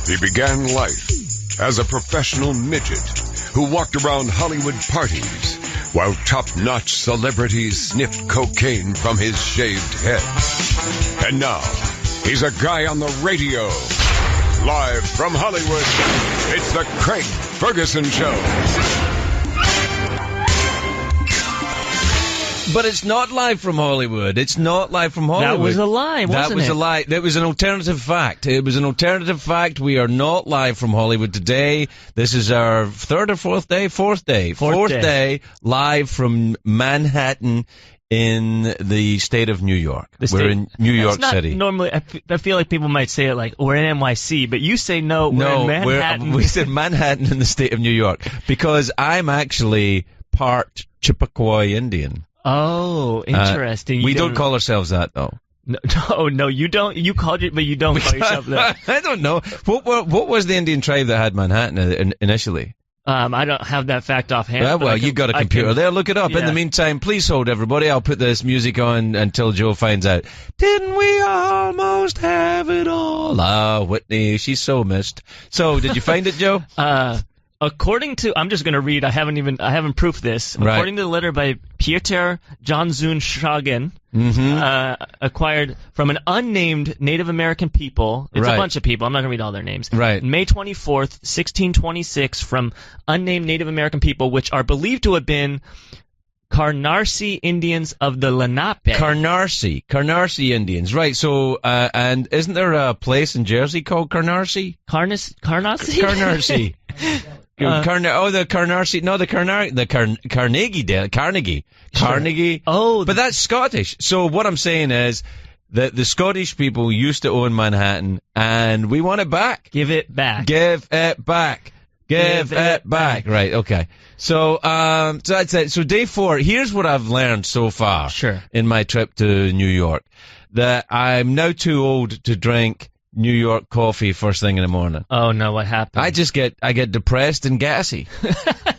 He began life as a professional midget who walked around Hollywood parties while top-notch celebrities sniffed cocaine from his shaved head. And now, he's a guy on the radio. Live from Hollywood, it's the Craig Ferguson Show. But it's not live from Hollywood. It's not live from Hollywood. That was a lie, wasn't it? That was a lie. That was an alternative fact. It was an alternative fact. We are not live from Hollywood today. This is our third or fourth day? Fourth day live from Manhattan in the state of New York. We're in New York City. Normally, I feel like people might say it like, we're in NYC, but you say no, we're in Manhattan. We said Manhattan in the state of New York because I'm actually part Chippewa Indian. Oh, interesting. We don't call ourselves that, though. No, you don't. You called it, but you don't call yourself that. I don't know. What was the Indian tribe that had Manhattan initially? I don't have that fact offhand. Well, you got a computer there. Look it up. Yeah. In the meantime, please hold, everybody. I'll put this music on until Joe finds out. Didn't we almost have it all? Ah, Whitney, she's so missed. So, did you find it, Joe? According to, I'm just going to read, I haven't proofed this. Right. According to the letter by Pieter Johnzoon Schagen, acquired from an unnamed Native American people. It's a bunch of people. I'm not going to read all their names. Right. May 24th, 1626, from unnamed Native American people, which are believed to have been Canarsie Indians of the Lenape. Canarsie Indians. Right. So, and isn't there a place in Jersey called Canarsie? Canarsie? Canarsie. The Canarsie. No, Carnegie. Oh, but that's Scottish. So what I'm saying is that the Scottish people used to own Manhattan, and we want it back. Give it back. Give it back. Give it back. Right. Okay. So that's it. So day 4. Here's what I've learned so far. Sure. In my trip to New York, that I'm now too old to drink New York coffee first thing in the morning. Oh no, what happened? I get depressed and gassy.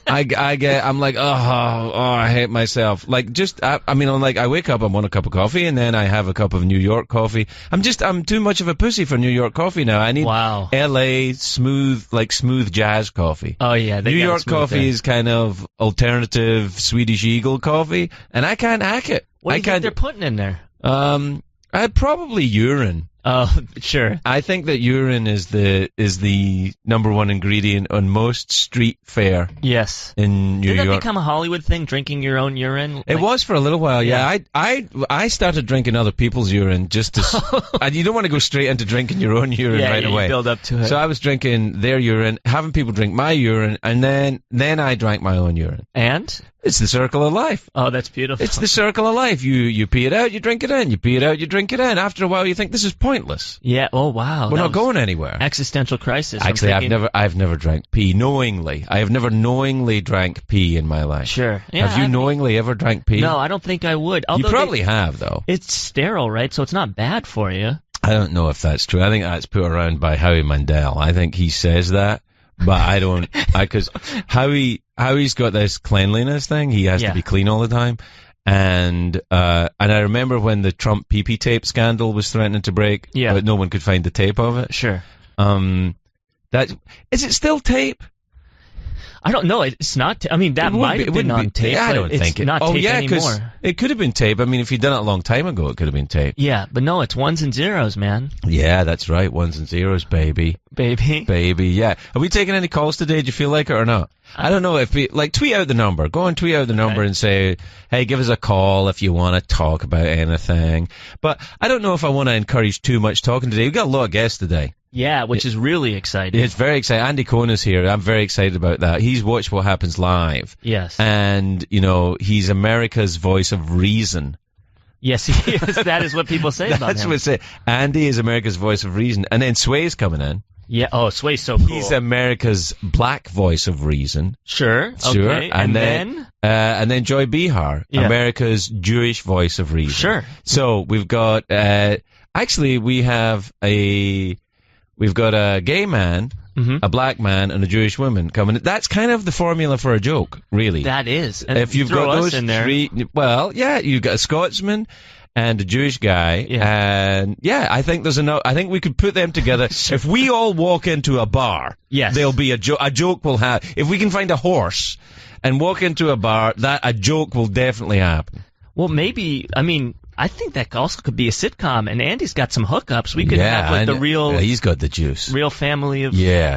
I'm like, I hate myself. Like, I wake up, I want a cup of coffee, and then I have a cup of New York coffee. I'm too much of a pussy for New York coffee now. I need LA smooth jazz coffee. Oh yeah, New York coffee is kind of alternative Swedish Eagle coffee, and I can't hack it. What do you think they're putting in there? I'd probably urine. Oh, sure. I think that urine is the number one ingredient on most street fare. Yes. In New York. Did that become a Hollywood thing, drinking your own urine? It was for a little while, yeah. I started drinking other people's urine just to... and you don't want to go straight into drinking your own urine right away. You build up to it. So I was drinking their urine, having people drink my urine, and then I drank my own urine. And? It's the circle of life. Oh, that's beautiful. It's the circle of life. You pee it out, you drink it in. You pee it out, you drink it in. After a while, you think, this is pointless. Yeah. Oh, wow. We're not going anywhere. Existential crisis. Actually, I've never drank pee knowingly. I have never knowingly drank pee in my life. Sure. Yeah, have you knowingly ever drank pee? No, I don't think I would. Although you probably have, though. It's sterile, right? So it's not bad for you. I don't know if that's true. I think that's put around by Howie Mandel. I think he says that. But I don't, because Howie's got this cleanliness thing. He has to be clean all the time. And I remember when the Trump pee-pee tape scandal was threatening to break, but no one could find the tape of it. Sure. Is it still tape? I don't know. It's not. I mean, that might have been on tape. I don't think it's not tape anymore. It could have been tape. I mean, if you'd done it a long time ago, it could have been tape. Yeah, but no, it's ones and zeros, man. Yeah, that's right. Ones and zeros, baby. Baby, yeah. Are we taking any calls today? Do you feel like it or not? I don't know if we, tweet out the number. Go and tweet out the number and say, hey, give us a call if you want to talk about anything. But I don't know if I want to encourage too much talking today. We've got a lot of guests today. Yeah, which is really exciting. It's very exciting. Andy Cohen is here. I'm very excited about that. He's watched What Happens Live. Yes. And, he's America's voice of reason. Yes, he is. That is what people say about him. That's what they say. Andy is America's voice of reason. And then Sway's coming in. Yeah. Oh, Sway's so cool. He's America's black voice of reason. Sure. Okay. And then Joy Behar, America's Jewish voice of reason. Sure. So we've got we've got a gay man, a black man, and a Jewish woman coming. That's kind of the formula for a joke, really. That is. And if you've got those in there. three, well, yeah, you've got a Scotsman, and a Jewish guy, and I think there's enough. I think we could put them together. Sure. If we all walk into a bar, there'll be a joke will happen. If we can find a horse and walk into a bar, that a joke will definitely happen. Well, maybe. I mean, I think that also could be a sitcom, and Andy's got some hookups. We could have like the real. He's got the juice. Real family of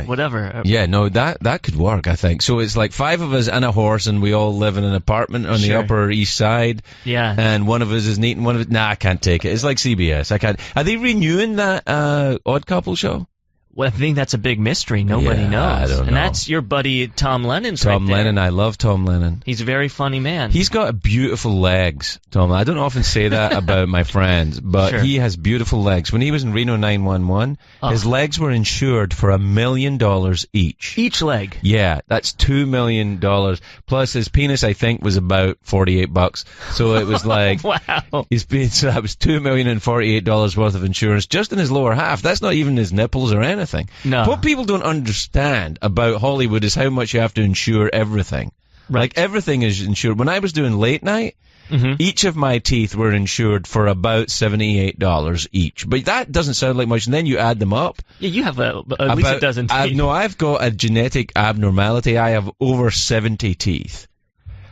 whatever. Yeah, no, that could work. I think so. It's like 5 of us and a horse, and we all live in an apartment on the Upper East Side. Yeah, and one of us is neat, and one of us. Nah, I can't take it. It's like CBS. I can't. Are they renewing that Odd Couple show? Well, I think that's a big mystery. Nobody knows. I don't know. And that's your buddy Tom Lennon's Tom right there. Lennon. I love Tom Lennon. He's a very funny man. He's got beautiful legs, Tom. I don't often say that about my friends, but he has beautiful legs. When he was in Reno 911, his legs were insured for $1 million each. Each leg? Yeah, that's $2 million. Plus his penis, I think, was about $48. So it was like, wow. So that was $2,048 worth of insurance just in his lower half. That's not even his nipples or anything. No. What people don't understand about Hollywood is how much you have to insure everything. Right. Like, everything is insured. When I was doing late night, each of my teeth were insured for about $78 each. But that doesn't sound like much, and then you add them up. Yeah, you have at least a dozen teeth. No, I've got a genetic abnormality. I have over 70 teeth.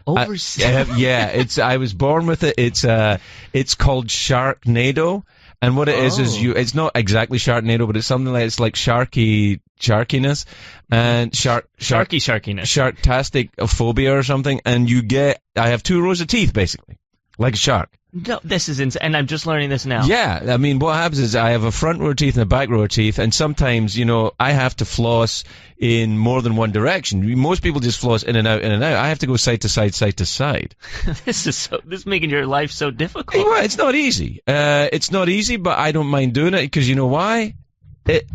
Over 70? Yeah, I was born with it. It's called Sharknado. And what it is it's not exactly Sharknado, but it's something like, it's like sharkiness and sharkiness. Sharktastic phobia or something. And I have 2 rows of teeth, basically. Like a shark. No, this is insane. And I'm just learning this now. Yeah, I mean, what happens is I have a front row of teeth and a back row of teeth, and sometimes, I have to floss in more than one direction. Most people just floss in and out, in and out. I have to go side to side, side to side. This is making your life so difficult. Well, it's not easy. It's not easy, but I don't mind doing it, because you know why?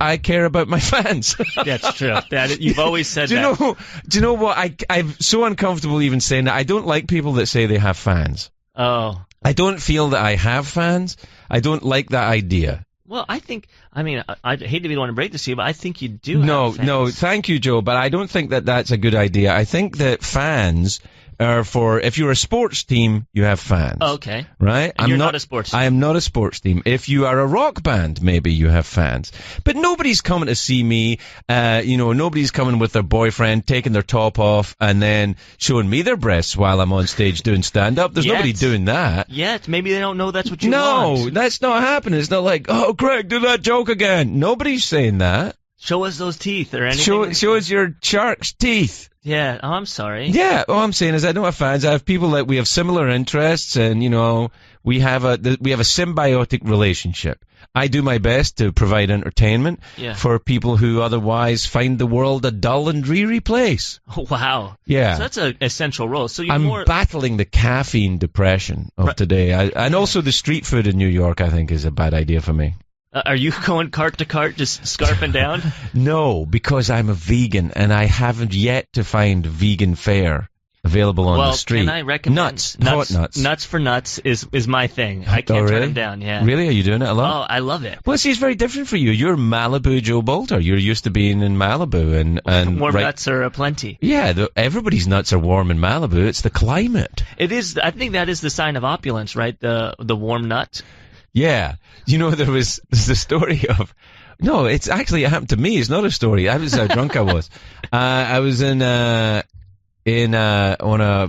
I care about my fans. That's true. You've always said that. Do you know what? I'm so uncomfortable even saying that. I don't like people that say they have fans. Oh. I don't feel that I have fans. I don't like that idea. Well, I hate to be the one to break this to you, but I think you do have fans. No, thank you, Joe, but I don't think that that's a good idea. I think that fans are if you're a sports team, you have fans. Oh, okay. Right? And you're not a sports team. I am not a sports team. If you are a rock band, maybe you have fans. But nobody's coming to see me, nobody's coming with their boyfriend, taking their top off, and then showing me their breasts while I'm on stage doing stand-up. There's nobody doing that. Yet. Maybe they don't know that's what you want. No, that's not happening. It's not like, oh, Craig, do that joke again. Nobody's saying that. Show us those teeth or anything. Show us your shark's teeth. Yeah, I'm sorry. Yeah, all I'm saying is I don't have fans. I have people that we have similar interests, and we have a symbiotic relationship. I do my best to provide entertainment for people who otherwise find the world a dull and dreary place. Oh, wow. Yeah. So that's an essential role. So I'm battling the caffeine depression of today, and also the street food in New York. I think is a bad idea for me. Are you going cart to cart, just scarfing down? No, because I'm a vegan, and I haven't yet to find vegan fare available on the street. Can I recommend hot nuts? Nuts for nuts is my thing. I can't turn them down. Yeah. Really? Are you doing it a lot? Oh, I love it. Well, see, it's very different for you. You're Malibu Joe Bolter. You're used to being in Malibu, and warm nuts are aplenty. Yeah, everybody's nuts are warm in Malibu. It's the climate. It is. I think that is the sign of opulence, right? The warm nut. Yeah. There's the story of... No, it happened to me. It's not a story. That was how drunk I was. I was on a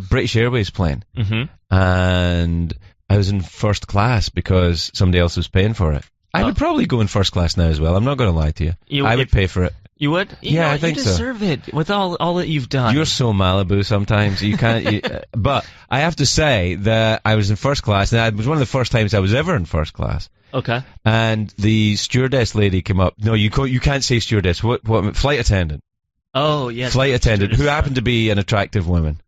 British Airways plane. Mm-hmm. And I was in first class because somebody else was paying for it. I would probably go in first class now as well. I'm not going to lie to you. I would pay for it. You would? I think so. You deserve it with all that you've done. You're so Malibu sometimes. You can't. But I have to say that I was in first class, and it was one of the first times I was ever in first class. Okay. And the stewardess lady came up. No, you can't say stewardess. What? Flight attendant. Oh, yes. Flight attendant, who happened to be an attractive woman.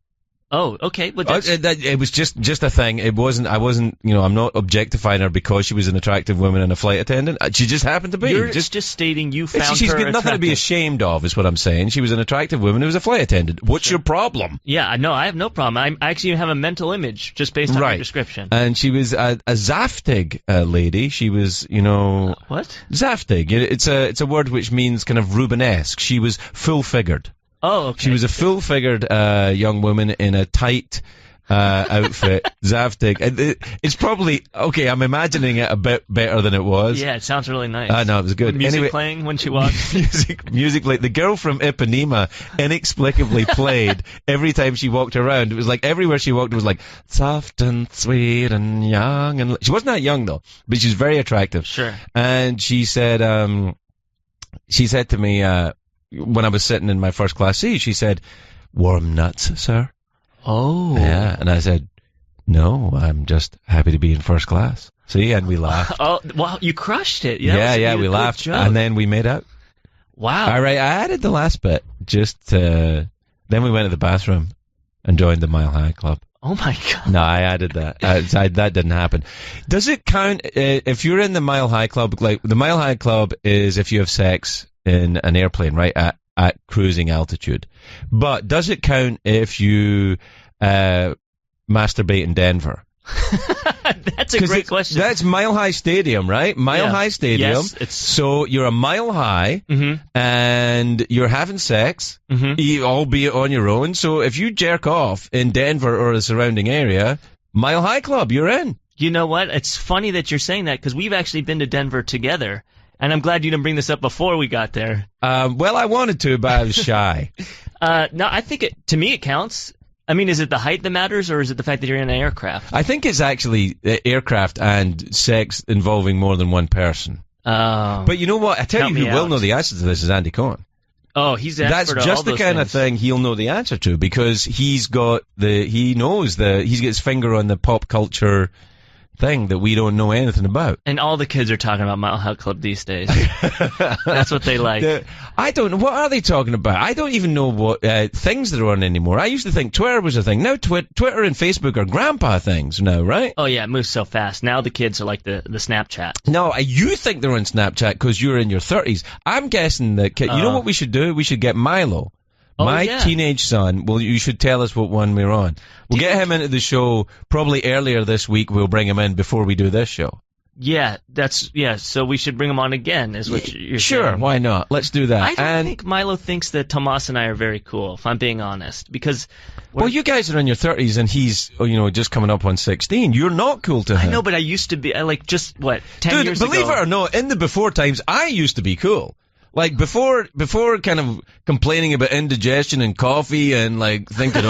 Oh, okay. But it was just a thing. I wasn't, I'm not objectifying her because she was an attractive woman and a flight attendant. She just happened to be. You're just stating you found her She's got nothing attractive. to be ashamed of, is what I'm saying. She was an attractive woman who was a flight attendant. What's your problem? Yeah, no, I have no problem. I actually have a mental image just based on your description. And she was a Zaftig lady. She was, what? Zaftig. It's a word which means kind of Rubenesque. She was full-figured. Oh, okay. She was a full-figured young woman in a tight outfit. Zaftig. It's probably, okay, I'm imagining it a bit better than it was. Yeah, it sounds really nice. I know, it was good. Music playing when she walked. music played. The girl from Ipanema inexplicably played every time she walked around. It was like everywhere she walked, it was like soft and sweet and young. And she wasn't that young though, but she was very attractive. Sure. And she said to me, when I was sitting in my first class seat, she said, "Warm nuts, sir?" Oh. Yeah, and I said, "No, I'm just happy to be in first class." See, and we laughed. Oh, wow, you crushed it. Yeah, we laughed, and then we made out. Wow. All right, I added the last bit, then we went to the bathroom and joined the Mile High Club. Oh my God. No, I added that. That didn't happen. Does it count if you're in the Mile High Club? Like, the Mile High Club is if you have sex in an airplane, right, at cruising altitude. But does it count if you masturbate in Denver? That's a great question. That's Mile High Stadium, right? Mile High Stadium. Yes, so you're a mile high, and you're having sex, albeit on your own. So if you jerk off in Denver or the surrounding area, Mile High Club, you're in. You know what? It's funny that you're saying that, because we've actually been to Denver together. And I'm glad you didn't bring this up before we got there. Well, I wanted to, but I was shy. No, I think to me it counts. I mean, is it the height that matters, or is it the fact that you're in an aircraft? I think it's actually aircraft and sex involving more than one person. Oh. But you know what? I tell you who will know the answer to this is Andy Cohen. Oh, he's the expert. That's just the kind of thing he'll know the answer to, because he's got he's got his finger on the pop culture thing that we don't know anything about. And all the kids are talking about Mile High Club these days. That's what they like. I don't know. What are they talking about? I don't even know what things they're on anymore. I used to think Twitter was a thing. Now Twitter and Facebook are grandpa things now, right? Oh, yeah, it moves so fast. Now the kids are like the Snapchat. No, you think they're on Snapchat because you're in your 30s. I'm guessing that, you know what we should do? We should get Milo. Teenage son. Well, you should tell us what one we're on. We'll get him into the show probably earlier this week. We'll bring him in before we do this show. Yeah, so we should bring him on again, is what you're saying. Sure, why not? Let's do that. I don't think Milo thinks that Tomas and I are very cool, if I'm being honest, because... Well, you guys are in your 30s and he's, just coming up on 16. You're not cool to him. I know, but I used to be, 10 years ago... Dude, believe it or not, in the before times, I used to be cool. Like, before kind of complaining about indigestion and coffee and, thinking,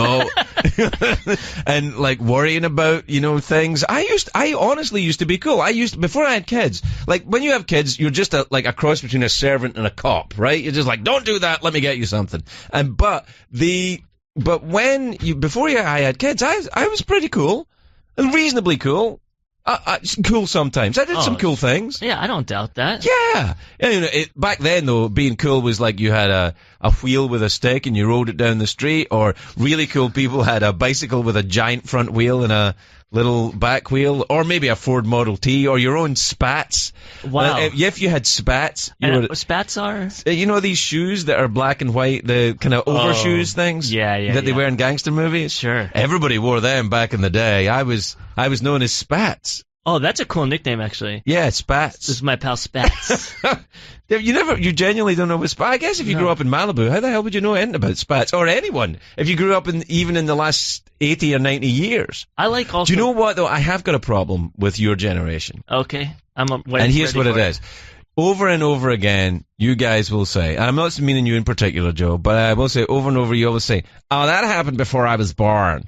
and, worrying about, things, I honestly used to be cool. Before I had kids, when you have kids, you're just a cross between a servant and a cop, right? You're just like, don't do that, let me get you something. But before I had kids, I was pretty cool. And reasonably cool. Cool sometimes. I did some cool things. Yeah, I don't doubt that. Yeah. Back then, though, being cool was like you had a wheel with a stick and you rode it down the street, or really cool people had a bicycle with a giant front wheel and a little back wheel, or maybe a Ford Model T, or your own spats. Wow. If you had spats. What spats are? These shoes that are black and white, the kind of overshoes things? Yeah. That they wear in gangster movies? Sure. Everybody wore them back in the day. I was known as Spats. Oh, that's a cool nickname, actually. Yeah, Spats. This is my pal Spats. You genuinely don't know about Spats? I guess if you grew up in Malibu, how the hell would you know anything about Spats? Or anyone. If you grew up even in the last 80 or 90 years. I like also... Do you know what, though? I have got a problem with your generation. Okay. And here's what it is. Over and over again, you guys will say, and I'm not meaning you in particular, Joe, but I will say over and over, you always say, oh, that happened before I was born.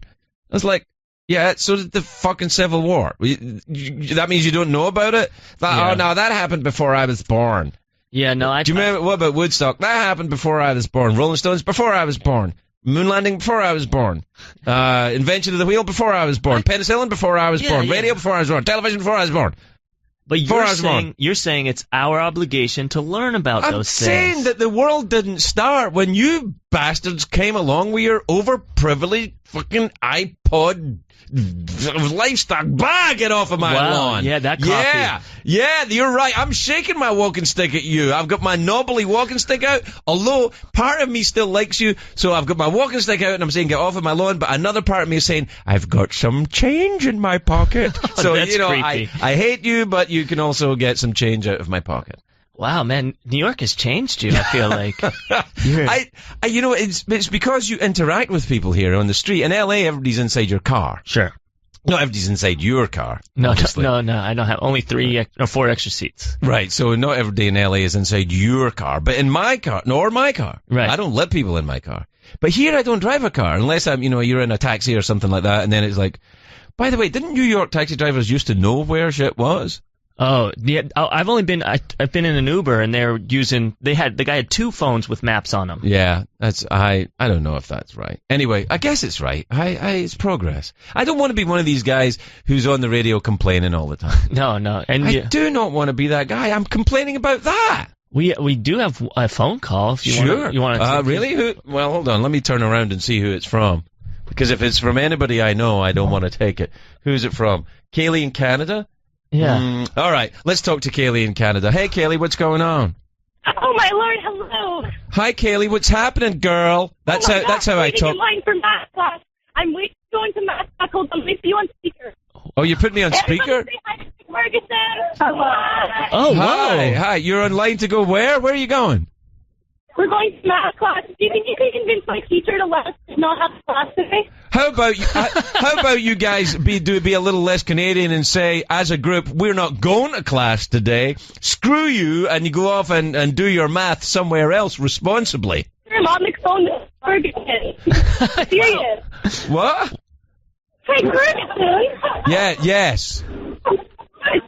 It's like, yeah, so did the fucking Civil War. That means you don't know about it? Oh, no, that happened before I was born. Yeah, no, Do you remember, what about Woodstock? That happened before I was born. Rolling Stones, before I was born. Moon landing, before I was born. Invention of the wheel, before I was born. Penicillin, before I was born. Radio, before I was born. Television, before I was born. But you're saying it's our obligation to learn about those things. I'm saying that the world didn't start when you bastards came along with your overprivileged fucking iPod livestock. Bah, get off of my lawn. Yeah, that coffee. Yeah, you're right. I'm shaking my walking stick at you. I've got my knobbly walking stick out, although part of me still likes you, so I've got my walking stick out and I'm saying get off of my lawn, but another part of me is saying I've got some change in my pocket. So, That's creepy. I hate you, but you can also get some change out of my pocket. Wow, man, New York has changed you, I feel like. It's because you interact with people here on the street. In LA, everybody's inside your car. Sure. Not everybody's inside your car. No, I don't have only 4 extra seats. Right, so not everybody in LA is inside your car, but in my car, nor my car. Right. I don't let people in my car. But here I don't drive a car unless you're in a taxi or something like that, and then it's like, by the way, didn't New York taxi drivers used to know where shit was? Oh, yeah. I've been in an Uber, and the guy had 2 phones with maps on them. Yeah, I don't know if that's right. Anyway, I guess it's right. It's progress. I don't want to be one of these guys who's on the radio complaining all the time. No. And I do not want to be that guy. I'm complaining about that. We do have a phone call if you sure. want to. Really? Well, hold on. Let me turn around and see who it's from. Because if it's from anybody I know, I don't want to take it. Who's it from? Kaylee in Canada? Yeah. All right. Let's talk to Kaylee in Canada. Hey, Kaylee, what's going on? Oh, my Lord. Hello. Hi, Kaylee. What's happening, girl? That's how I talk. I'm in line for math class. I'm waiting to go into math class. Hold on. Let me see you on speaker. Oh, you put me on speaker? Say hi to Ferguson. Hello. Oh, wow. Hi. You're online to go where? Where are you going? We're going to math class. Do you think you can convince my teacher to let us not have class today? How about you guys be a little less Canadian and say, as a group, we're not going to class today. Screw you, and you go off and do your math somewhere else responsibly. I'm on the phone to Ferguson. Serious. What? Hey, Ferguson. Yeah. Yes.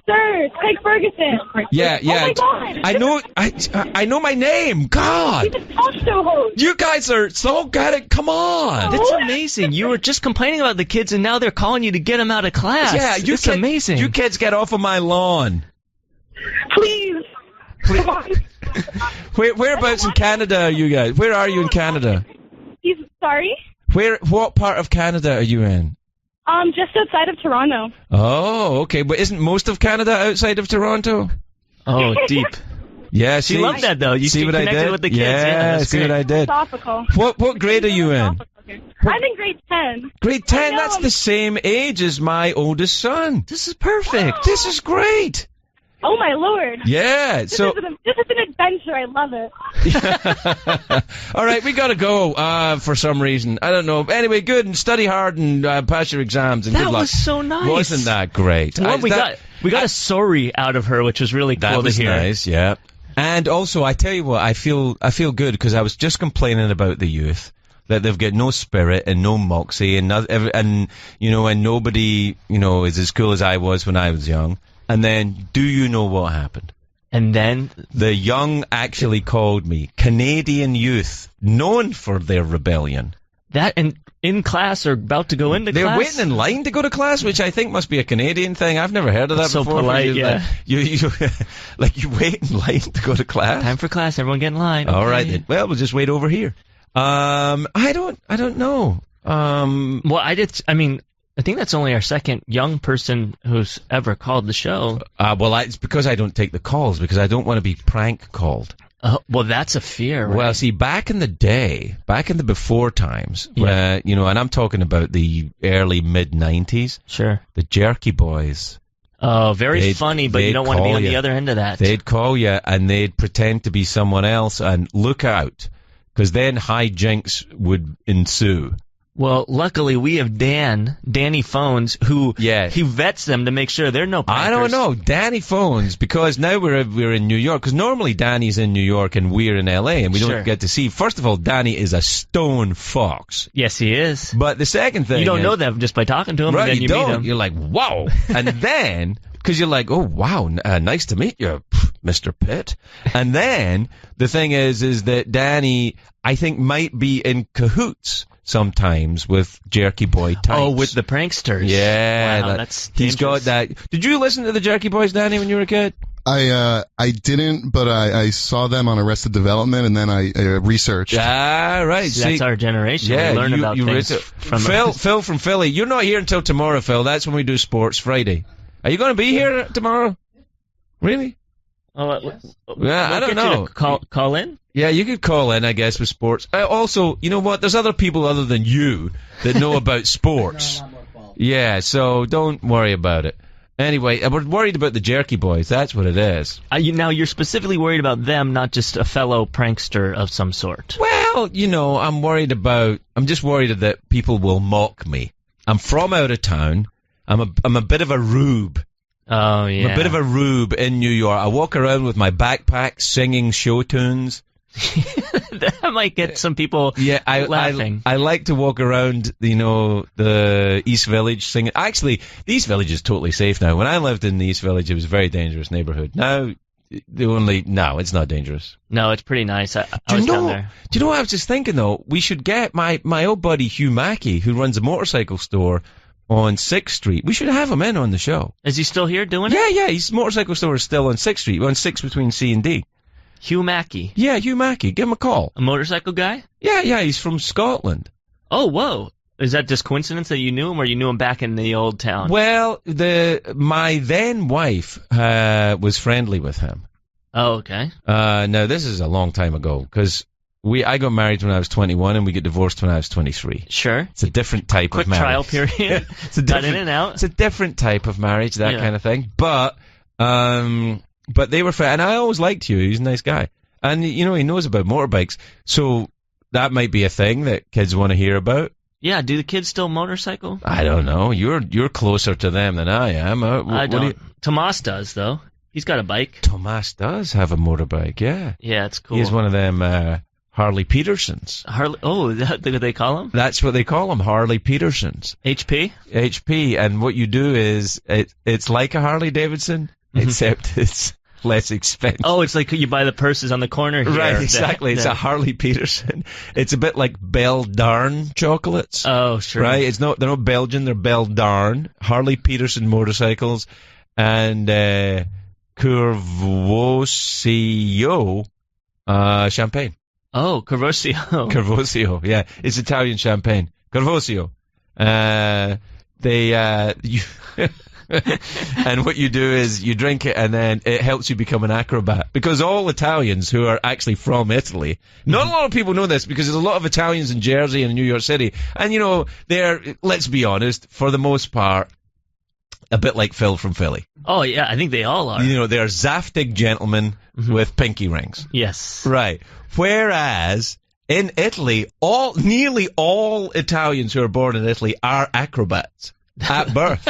Sir, Craig Ferguson. Yeah. Oh my God. I know my name. God. He's a talk show host. You guys are so good at. Come on. That's amazing. You were just complaining about the kids, and now they're calling you to get them out of class. Yeah, it's amazing. You kids get off of my lawn. Please. Come on. Whereabouts in Canada are you guys? Where are you in Canada? He's sorry. What part of Canada are you in? Just outside of Toronto. Oh, okay. But isn't most of Canada outside of Toronto? Oh, deep. Yeah, see, you love that though. You see what I did with the kids. Yeah, see great. what I did. Philosophical. What grade are you in? I'm in grade 10. Grade 10. That's the same age as my oldest son. This is perfect. This is great. Oh my Lord. Yeah. This is an adventure. I love it. All right, we gotta go for some reason. I don't know. Anyway, good, and study hard and pass your exams and good luck. That was so nice. Wasn't that great? Well, we got a sorry out of her, which was really cool to hear. That was nice. Yeah. And also, I tell you what, I feel good because I was just complaining about the youth. That they've got no spirit and no moxie and nobody is as cool as I was when I was young. And then, do you know what happened? And then? The young actually called me Canadian youth, known for their rebellion. That, and in class or about to go into class? They're waiting in line to go to class, which I think must be a Canadian thing. I've never heard of that before. So polite, yeah. You wait in line to go to class? Time for class, everyone get in line. Okay. All right, then. Well, we'll just wait over here. I don't know. I think that's only our second young person who's ever called the show. It's because I don't take the calls, because I don't want to be prank called. Well, that's a fear, right? Well, see, back in the before times, and I'm talking about the early, mid-90s. Sure. The Jerky Boys. Oh, very funny, but you don't want to be on the other end of that. They'd call you, and they'd pretend to be someone else, and look out, because then hijinks would ensue. Well, luckily we have Danny Phones, who he vets them to make sure they're no prankers. I don't know, Danny Phones, because now we're in New York, because normally Danny's in New York and we're in LA, and we don't get to see. First of all, Danny is a stone fox. Yes, he is. But the second thing, you don't know that just by talking to him, right? And then you meet him. You're like, wow, and then because you're like, oh wow, nice to meet you, Mr. Pitt. And then the thing is that Danny, I think, might be in cahoots sometimes with Jerky Boy types. Oh, with the pranksters. Yeah. Wow, that's dangerous. He's got that. Did you listen to the Jerky Boys, Danny, when you were a kid? I didn't, but I saw them on Arrested Development, and then I researched. Ah, right. See, that's our generation. Yeah, we learn about things from Phil from Philly. You're not here until tomorrow, Phil. That's when we do Sports Friday. Are you going to be here tomorrow? Really? I don't know. Call in? Yeah, you could call in, I guess, with sports. Also, you know what? There's other people other than you that know about sports. Yeah, so don't worry about it. Anyway, we're worried about the Jerky Boys. That's what it is. Now, you're specifically worried about them, not just a fellow prankster of some sort. Well, I'm just worried that people will mock me. I'm from out of town. I'm a bit of a rube. Oh, yeah. I'm a bit of a rube in New York. I walk around with my backpack singing show tunes. That might get some people laughing. I like to walk around, the East Village singing. Actually, the East Village is totally safe now. When I lived in the East Village, it was a very dangerous neighborhood. Now, it's not dangerous. No, it's pretty nice. I was down there. Do you know what I was just thinking, though? We should get my old buddy Hugh Mackey, who runs a motorcycle store on 6th Street. We should have him in on the show. Is he still here doing it? Yeah, his motorcycle store is still on 6th Street, on 6 between C and D. Hugh Mackey. Yeah, Hugh Mackey. Give him a call. A motorcycle guy? Yeah, he's from Scotland. Oh, whoa. Is that just coincidence that you knew him, or you knew him back in the old town? Well, my then wife was friendly with him. Oh, okay. Now, this is a long time ago, because I got married when I was 21, and we got divorced when I was 23. Sure. It's a different type of marriage. Quick trial period. Got in and out. It's a different type of marriage, that kind of thing. But they were friends, and I always liked Hugh. He's a nice guy. And, he knows about motorbikes. So that might be a thing that kids want to hear about. Yeah, do the kids still motorcycle? I don't know. You're closer to them than I am. I don't. Tomas does, though. He's got a bike. Tomas does have a motorbike, yeah. Yeah, it's cool. He's one of them Harley Petersons. Is that what they call them? That's what they call them, Harley Petersons. HP, and what you do is, it's like a Harley Davidson, except it's less expensive. Oh, it's like you buy the purses on the corner here. Right, exactly. It's a Harley Peterson. It's a bit like Belle Darn chocolates. Oh, sure. Right? They're not Belgian, they're Belle Darn. Harley Peterson motorcycles and Courvoisier champagne. Oh, Courvoisier. Courvoisier, yeah. It's Italian champagne. Courvoisier. And what you do is you drink it, and then it helps you become an acrobat. Because all Italians who are actually from Italy, not a lot of people know this, because there's a lot of Italians in Jersey and in New York City, and they're, let's be honest, for the most part, a bit like Phil from Philly. Oh yeah, I think they all are. They're zaftig gentlemen with pinky rings. Yes. Right. Whereas in Italy, nearly all Italians who are born in Italy are acrobats at birth.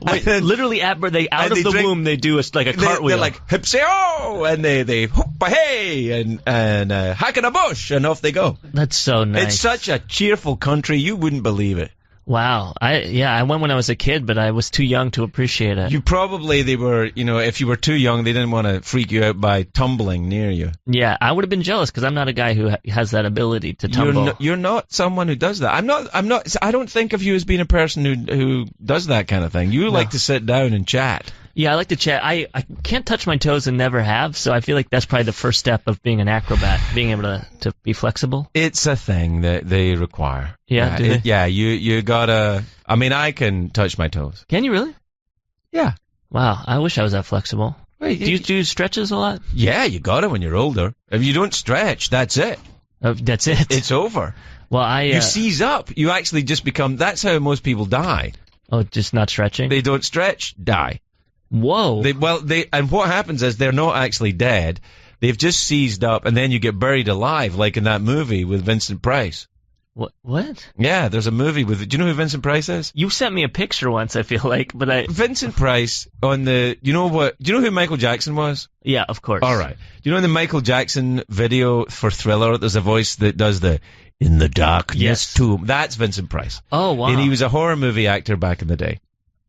Wait, literally at birth, out of the womb, they do like a cartwheel. They're like hipseo, and they hoop hey, and hack in a bush, and off they go. That's so nice. It's such a cheerful country, you wouldn't believe it. Wow. I went when I was a kid, but I was too young to appreciate it. They were, if you were too young, they didn't want to freak you out by tumbling near you. Yeah, I would have been jealous, because I'm not a guy who has that ability to tumble. You're not someone who does that. I don't think of you as being a person who does that kind of thing. You like to sit down and chat. Yeah, I like to chat. I can't touch my toes and never have, so I feel like that's probably the first step of being an acrobat, being able to be flexible. It's a thing that they require. Yeah, you gotta... I mean, I can touch my toes. Can you really? Yeah. Wow, I wish I was that flexible. Wait, do you do stretches a lot? Yeah, you gotta when you're older. If you don't stretch, that's it. That's it? It's over. Well, you seize up. You actually just become... That's how most people die. Oh, just not stretching? They don't stretch, die. Whoa. And what happens is they're not actually dead. They've just seized up, and then you get buried alive, like in that movie with Vincent Price. What? Yeah, there's a movie with... Do you know who Vincent Price is? You sent me a picture once, I feel like, but Vincent Price on the... Do you know who Michael Jackson was? Yeah, of course. All right. Do you know in the Michael Jackson video for Thriller, there's a voice that does the... In the darkness tomb. That's Vincent Price. Oh, wow. And he was a horror movie actor back in the day.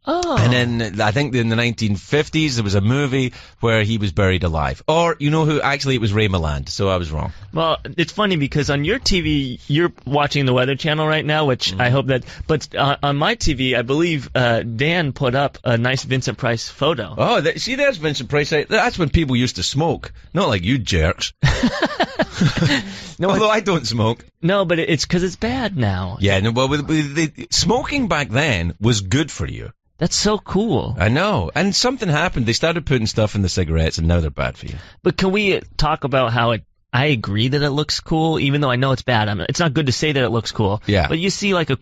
Oh. And then I think in the 1950s there was a movie where he was buried alive. Or, actually it was Ray Milland, so I was wrong. Well, it's funny because on your TV, you're watching the Weather Channel right now, which I hope that... But on my TV, I believe Dan put up a nice Vincent Price photo. Oh, see, there's Vincent Price. That's when people used to smoke. Not like you jerks. No, although I don't smoke. No, but it's because it's bad now. Yeah, no, well, smoking back then was good for you. That's so cool. I know. And something happened. They started putting stuff in the cigarettes, and now they're bad for you. But can we talk about how I agree that it looks cool, even though I know it's bad. It's not good to say that it looks cool. Yeah. But you see like I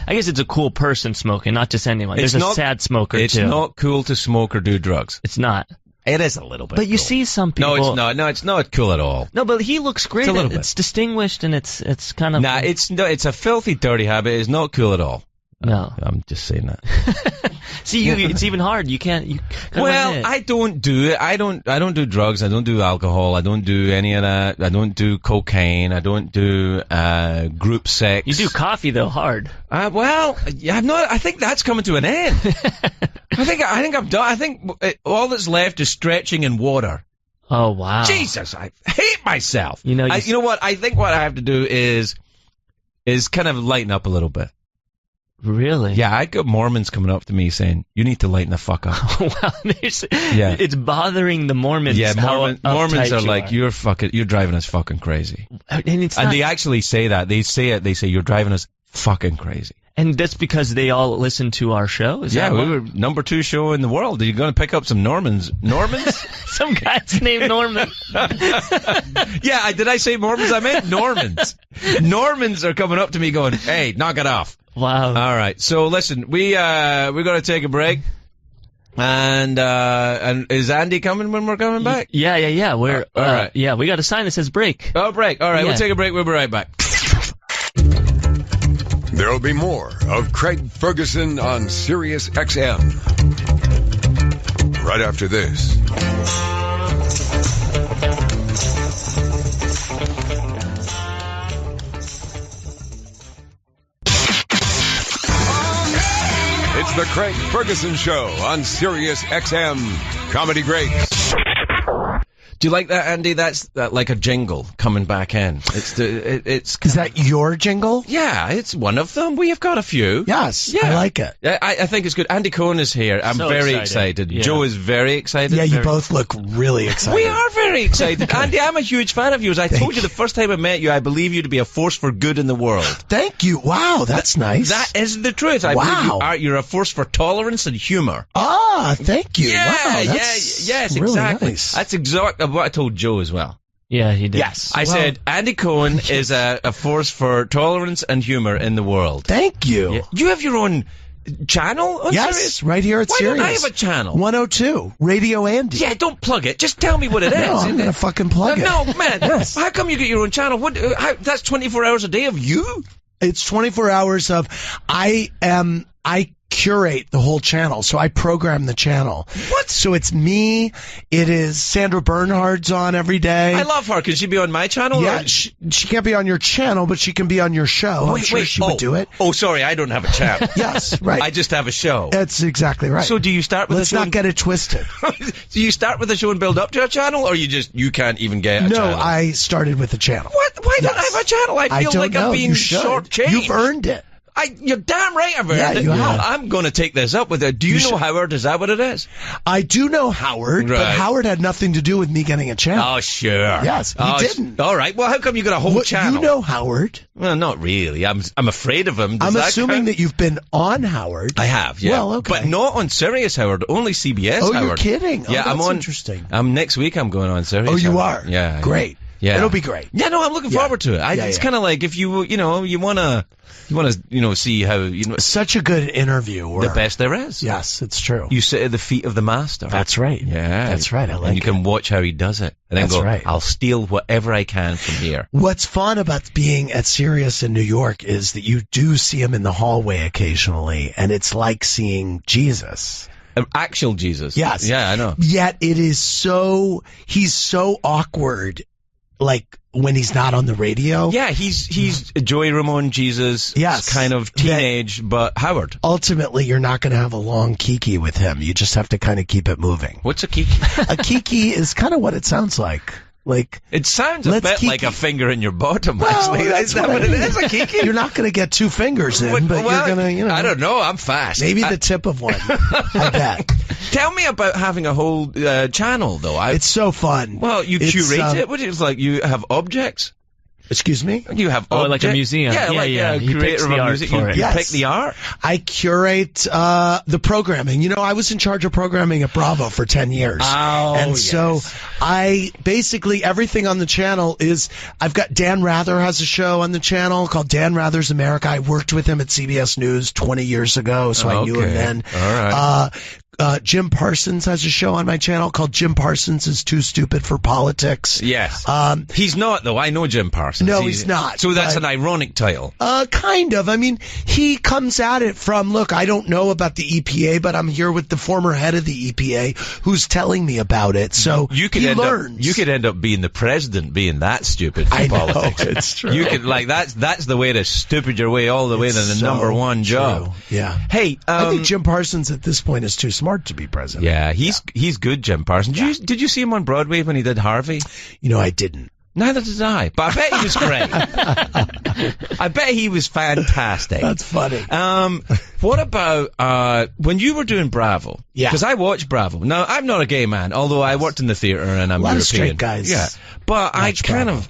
guess it's a cool person smoking, not just anyone. There's a sad smoker too. It's not cool to smoke or do drugs. It's not. It is a little bit. But you cool. see some people. No, it's not. No, it's not cool at all. No, but he looks great. It's a little bit. It's distinguished and it's kind of. Nah, it's a filthy, dirty habit. It's not cool at all. No. I'm just saying that. See, it's even hard. You can't. Well, I don't do it. I don't do drugs. I don't do alcohol. I don't do any of that. I don't do cocaine. I don't do group sex. You do coffee though, hard. Well, I'm not. I think that's coming to an end. I think I'm done. I think all that's left is stretching and water. Oh wow. Jesus, I hate myself. You know what? I think what I have to do is kind of lighten up a little bit. Really? Yeah, I got Mormons coming up to me saying, "You need to lighten the fuck up." Wow, it's bothering the Mormons. Yeah, Mormons are like, you're you're driving us fucking crazy. And they actually say that. They say it. They say you're driving us fucking crazy. And that's because they all listen to our show? We were number 2 show in the world. Are you going to pick up some Normans? Some guy's named Norman. Yeah, did I say Mormons? I meant Normans. Normans are coming up to me going, "Hey, knock it off." Wow. All right. So listen, we're going to take a break. And is Andy coming when we're coming back? Yeah. We're all right. Yeah, we got a sign that says break. Oh, break. All right. Yeah. We'll take a break. We'll be right back. There'll be more of Craig Ferguson on Sirius XM right after this. It's the Craig Ferguson Show on Sirius XM Comedy Greats. Do you like that, Andy? That's like a jingle coming back in. Is that your jingle? Yeah, it's one of them. We have got a few. Yes, yeah. I like it. I think it's good. Andy Cohen is here. I'm very excited. Yeah. Joe is very excited. Yeah, you both look really excited. We are very excited. Andy, I'm a huge fan of yours. I told you the first time I met you, I believe you to be a force for good in the world. Thank you. Wow, that's nice. That is the truth. I believe you're a force for tolerance and humor. Ah, thank you. Yeah, wow, that's yes, really exactly. Nice. That's exactly what I told Joe as well. Yeah, he did. Yes. I said Andy Cohen is a force for tolerance and humor in the world. Thank you. Yeah. You have your own channel on Yes, Sirius? right here at Why Sirius. don't I have a channel? 102, Radio Andy. Yeah, don't plug it. Just tell me what it is. No, I'm going to fucking plug it. No, man. Yes. How come you get your own channel? That's 24 hours a day of you? It's 24 hours of I curate the whole channel, so I program the channel. What? So it's me. It is Sandra Bernhard's on every day. I love her. Can she be on my channel? Yeah, she can't be on your channel, but she can be on your show. I'm sure she would do it. Oh, sorry, I don't have a channel. Yes, right. I just have a show. That's exactly right. So do you start with Let's a show? not get it twisted. Do you start with a show and build up to a channel, or you can't even get a channel? No, I started with a channel. What? Why don't I have a channel? I feel like I'm being You should. shortchanged. You've earned it. You're damn right I've earned it. you have. I'm going to take this up with it. Do you know Howard? Is that what it is? I do know Howard, Right. but Howard had nothing to do with me getting a channel. Oh, sure. Yes, he didn't. All right. Well, how come you got a whole channel? You know Howard. Well, not really. I'm afraid of him. I'm assuming that you've been on Howard. I have, yeah. Well, okay. But not on Sirius Howard, only CBS Howard. Oh, you're kidding? Yeah, that's I'm on. Interesting. Next week I'm going on Sirius. Oh, you Howard. are? Yeah. Great. Yeah. It'll be great. Yeah, no, I'm looking forward to it. It's kind of like if you want to see how Such a good interview. the best there is. Yes, it's true. You sit at the feet of the master. That's right. Yeah, That's right. I like and you can watch how he does it, and then That's go, right. I'll steal whatever I can from here. What's fun about being at Sirius in New York is that you do see him in the hallway occasionally, and it's like seeing Jesus. Actual Jesus. Yes. Yeah, I know. Yet he's so awkward, like when he's not on the radio. Yeah, he's Joey Ramone Jesus. Yes. Kind of teenage, but Howard. Ultimately, you're not going to have a long kiki with him. You just have to kind of keep it moving. What's a kiki? A kiki is kind of what it sounds like. Like it sounds a let's bit kiki. like a finger in your bottom. Well, actually, that's is that what it is? A kiki? You're not going to get two fingers in, but Well, you're going to, I don't know. I'm fast. maybe the tip of one. I bet. Tell me about having a whole channel, though. It's so fun. Well, you It's, curate it. What is like? You have objects. Excuse me? You have like a museum. Yeah, He creator picks of the a art music. for You it. Yes. pick the art. I curate the programming. You know, I was in charge of programming at Bravo for 10 years. Oh, and yes. so I basically everything on the channel is I've got Dan Rather has a show on the channel called Dan Rather's America. I worked with him at CBS News 20 years ago, so I knew him then. All right. Jim Parsons has a show on my channel called Jim Parsons is Too Stupid for Politics. Yes. He's not, though. I know Jim Parsons. No, he's not. So that's an ironic title. Kind of. I mean, he comes at it from, look, I don't know about the EPA, but I'm here with the former head of the EPA who's telling me about it. So you could end up being the president being that stupid for I know, politics. it's true. You could, that's the way to stupid your way all the way to the so number one job. true. Yeah. Hey, I think Jim Parsons at this point is too smart to be president. Yeah, he's good, Jim Parsons. Did you see him on Broadway when he did Harvey? You know, I didn't. Neither did I, but I bet he was great. I bet he was fantastic. That's funny. What about when you were doing Bravo? Yeah. Because I watched Bravo. Now, I'm not a gay man, although I worked in the theater and I'm A lot of European. straight guys Yeah, but watch Bravo.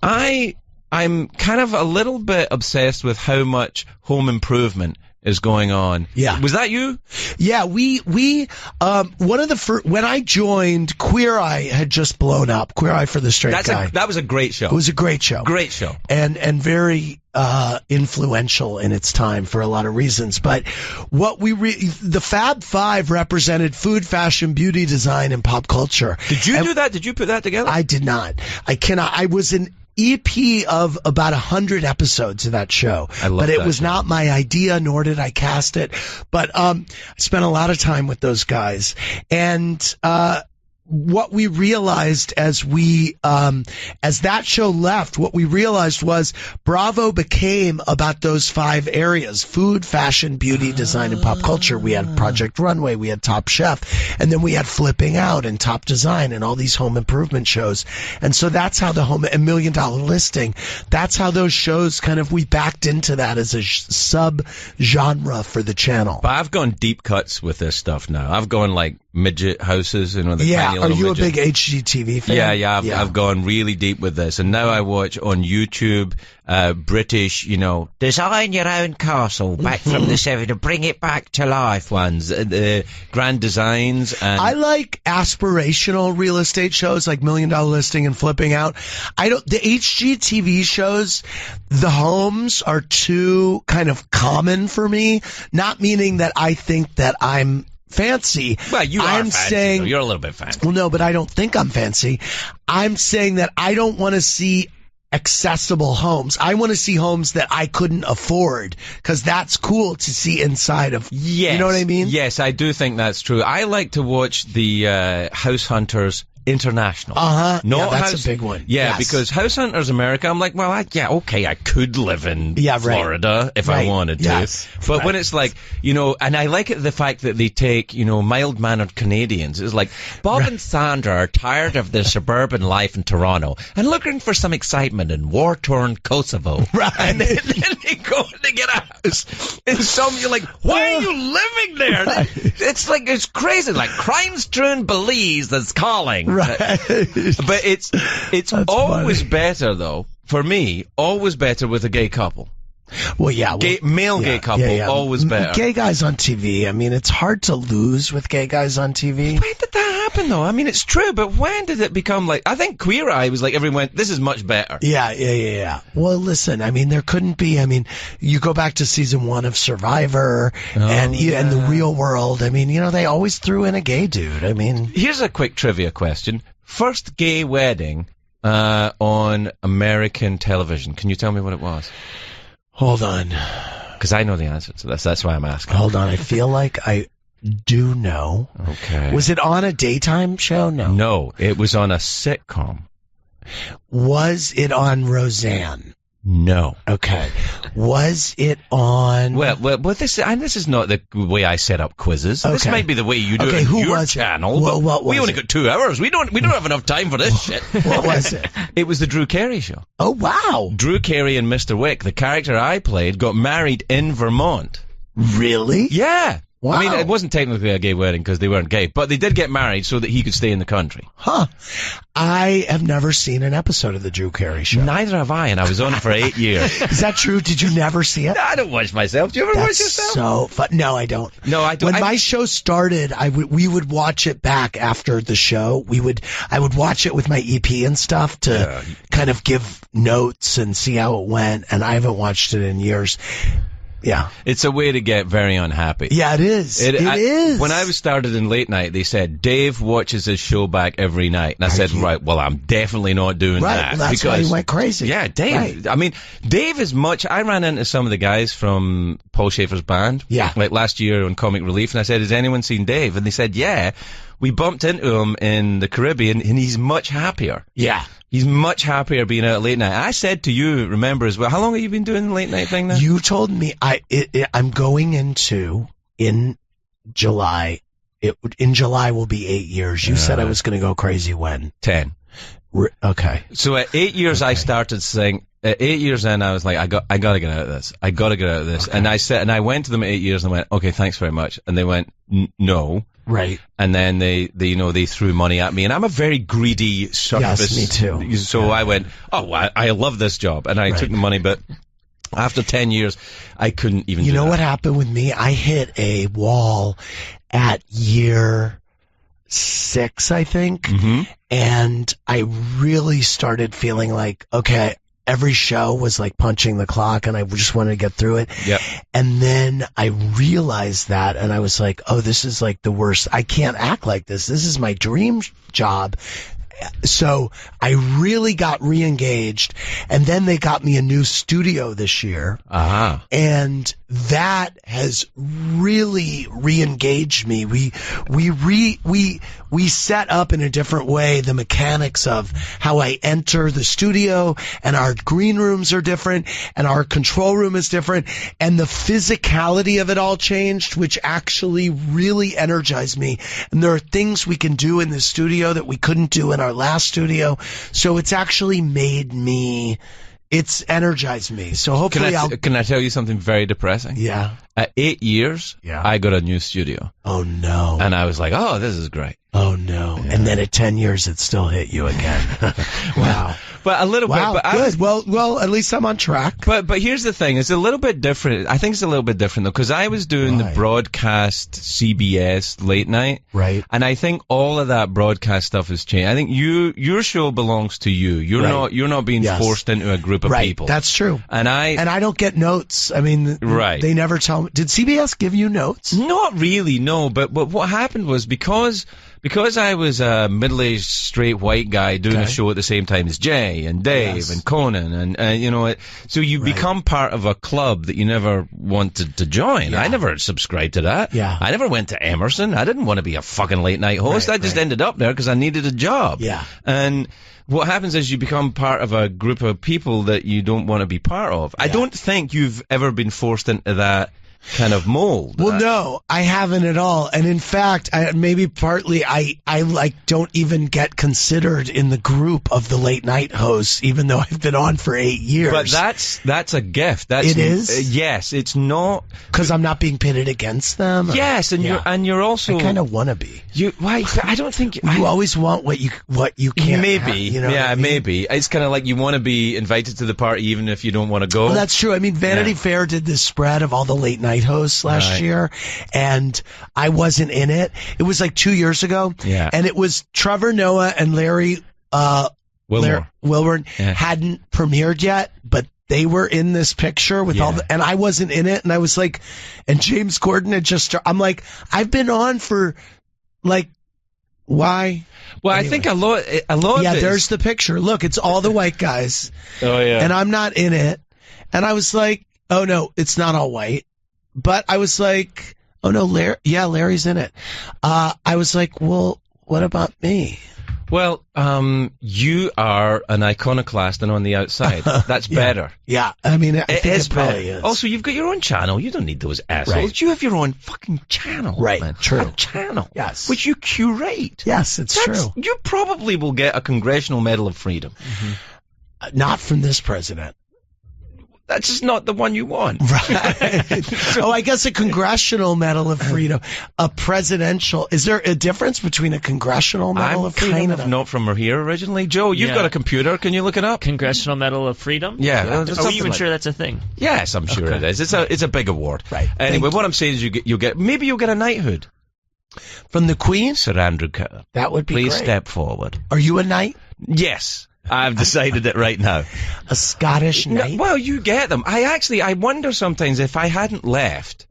I'm kind of a little bit obsessed with how much home improvement is going on. Yeah. Was that you? Yeah, we one of the first, when I joined, Queer Eye had just blown up. Queer Eye for the Straight Guy. That was a great show. It was a great show. Great show. And very influential in its time for a lot of reasons. But what the Fab Five represented food, fashion, beauty, design, and pop culture. Did you do that? Did you put that together? I did not. I cannot. I was an EP of about 100 episodes of that show. But it was not my idea, nor did I cast it. But I spent a lot of time with those guys. And what we realized as that show left, what we realized was Bravo became about those 5 areas: food, fashion, beauty, design, and pop culture. We had Project Runway, we had Top Chef, and then we had Flipping Out and Top Design and all these home improvement shows. And so that's how the $1 Million Listing, that's how those shows we backed into that as a sub-genre for the channel. But I've gone deep cuts with this stuff now. I've gone like midget houses, the tiny Are you midget. a big HGTV fan? Yeah, I've gone really deep with this, and now I watch on YouTube British, design your own castle back from the 70s to bring it back to life ones, grand designs. And I like aspirational real estate shows like $1 Million Listing and Flipping Out. The HGTV shows, the homes are too kind of common for me, not meaning that I think that I'm fancy. Well, you are fancy, though. You're a little bit fancy. Well, no, but I don't think I'm fancy. I'm saying that I don't want to see accessible homes. I want to see homes that I couldn't afford, because that's cool to see inside of. Yes. You know what I mean? Yes, I do think that's true. I like to watch the House Hunters International. Yeah, that's a big one. Yeah, Yes. because House Hunters America, I'm like, well, I could live in Florida if I wanted to. Yes. But when it's like, and I like it the fact that they take, mild-mannered Canadians. It's like, Bob and Sandra are tired of their suburban life in Toronto and looking for some excitement in war-torn Kosovo. Right. And then they go and they get a house. And you're like, why are you living there? Right. It's like, it's crazy. Like, crime-strewn Belize that's calling. Right. But it's That's always funny. better, though, for me, always better with a gay couple. Well, yeah. Male gay couple, always better. Gay guys on TV. I mean, it's hard to lose with gay guys on TV. When did that happen, though? I mean, it's true, but when did it become like... I think Queer Eye was like, everyone went, this is much better. Yeah. Well, listen, I mean, there couldn't be... I mean, you go back to season 1 of Survivor and The Real World. I mean, they always threw in a gay dude. I mean... Here's a quick trivia question. First gay wedding on American television. Can you tell me what it was? Hold on. Because I know the answer to this. That's why I'm asking. Hold on. I feel like I do know. Okay. Was it on a daytime show? No. No, it was on a sitcom. Was it on Roseanne? No. Okay. Was it on... Well, this is not the way I set up quizzes. Okay. This might be the way you do it who on your was channel. Well, what was we only it? got 2 hours. We don't have enough time for this shit. What was it? It was the Drew Carey show. Oh, wow. Drew Carey and Mr. Wick, the character I played, got married in Vermont. Really? Yeah. Wow. I mean, it wasn't technically a gay wedding because they weren't gay, but they did get married so that he could stay in the country. Huh. I have never seen an episode of the Drew Carey Show. Neither have I, and I was on it for 8 years. Is that true? Did you never see it? I don't watch myself. Do you ever watch yourself? So fun. No, I don't. No, I don't. When my show started, we would watch it back after the show. I would watch it with my EP and stuff to kind of give notes and see how it went, and I haven't watched it in years. Yeah. It's a way to get very unhappy. Yeah, it is. It is. When I was started in late night, they said, Dave watches his show back every night. And I said, right, well, I'm definitely not doing that. Well, that's why he went crazy. Yeah, Dave. Right. I mean, Dave is much... I ran into some of the guys from Paul Schaefer's band. Yeah. Like last year on Comic Relief, and I said, has anyone seen Dave? And they said, yeah. We bumped into him in the Caribbean, and he's much happier. Yeah. He's much happier being out late night. I said to you, remember as well, how long have you been doing the late night thing now? You told me I'm going into in July. In July will be 8 years. You said I was going to go crazy when? 10. Okay. So at 8 years, I started saying. At 8 years in, I was like, I got to get out of this. I got to get out of this. Okay. And I went to them at 8 years and I went, okay, thanks very much. And they went, no. Right. And then they threw money at me, and I'm a very greedy surface. Yes, me too. So I went, I love this job, and I took the money, but after 10 years, I couldn't even. You know what happened with me? I hit a wall at year 6, I think, and I really started feeling like, okay. Every show was like punching the clock, and I just wanted to get through it. Yep. And then I realized that, and I was like, oh, this is like the worst. I can't act like this. This is my dream job. So I really got re-engaged, and then they got me a new studio this year. And that has really re-engaged me. We set up in a different way the mechanics of how I enter the studio, and our green rooms are different, and our control room is different, and the physicality of it all changed, which actually really energized me. And there are things we can do in the studio that we couldn't do in our last studio. So it's actually it's energized me. So hopefully can I tell you something very depressing? Yeah. At 8 years, I got a new studio. Oh no. And I was like, oh, this is great. Oh no. Yeah. And then at 10 years, it still hit you again. Wow. But a little bit. But good. Well, at least I'm on track. But here's the thing. It's a little bit different. I think it's a little bit different, though, because I was doing the broadcast CBS late night. Right. And I think all of that broadcast stuff has changed. I think your show belongs to you. You're not being forced into a group of people. That's true. And I don't get notes. I mean, they never tell me. Did CBS give you notes? Not really, no. But what happened was because I was a middle-aged straight white guy doing a show at the same time as Jay and Dave and Conan and so you become part of a club that you never wanted to join. I never subscribed to that. Yeah. I never went to Emerson. I didn't want to be a fucking late night host. I just ended up there because I needed a job. Yeah. And what happens is you become part of a group of people that you don't want to be part of. I don't think you've ever been forced into that kind of mold. Well, no, I haven't at all. And in fact, maybe partly I like don't even get considered in the group of the late night hosts, even though I've been on for 8 years. But that's a gift. It is? Yes, it's not because I'm not being pitted against them. Yes, and you're also I kind of want to be. I don't think you always want what you can't. Maybe, have, maybe it's kind of like you want to be invited to the party even if you don't want to go. Well, that's true. I mean, Vanity Fair did this spread of all the late night hosts last year, and I wasn't in it. It was like 2 years ago, and it was Trevor Noah and Larry Wilburn hadn't premiered yet, but they were in this picture with and I wasn't in it, and I was like, and James Corden had just. I'm like, I've been on for like. Why? Well, anyway. I think a lot of it there's the picture. Look, it's all the white guys. Oh, yeah. And I'm not in it. And I was like, oh, no, it's not all white. But I was like, oh, no, Larry's in it. I was like, well, what about me? Well, you are an iconoclast and on the outside. That's better. Yeah, I mean, I think it probably is. Also, you've got your own channel. You don't need those assholes. Right. You have your own fucking channel. Right, man. true. A channel. Yes. Which you curate. Yes, it's true. You probably will get a Congressional Medal of Freedom. Not from this president. that's just not the one you want. Right. Oh, I guess a Congressional Medal of Freedom. A presidential. Is there a difference between a Congressional Medal of Freedom? I'm kind of not from here originally. Joe, you've got a computer. Can you look it up? Congressional Medal of Freedom? Yeah. Are we even sure that's a thing? Yes, I'm sure it is. It's a big award. Right. Anyway, what I'm saying is you'll get a knighthood. From the Queen? Sir Andrew Cohen. That would be Please great. step forward. Are you a knight? Yes. I've decided it right now. A Scottish knight? No, well, you get them. I wonder sometimes if I hadn't left,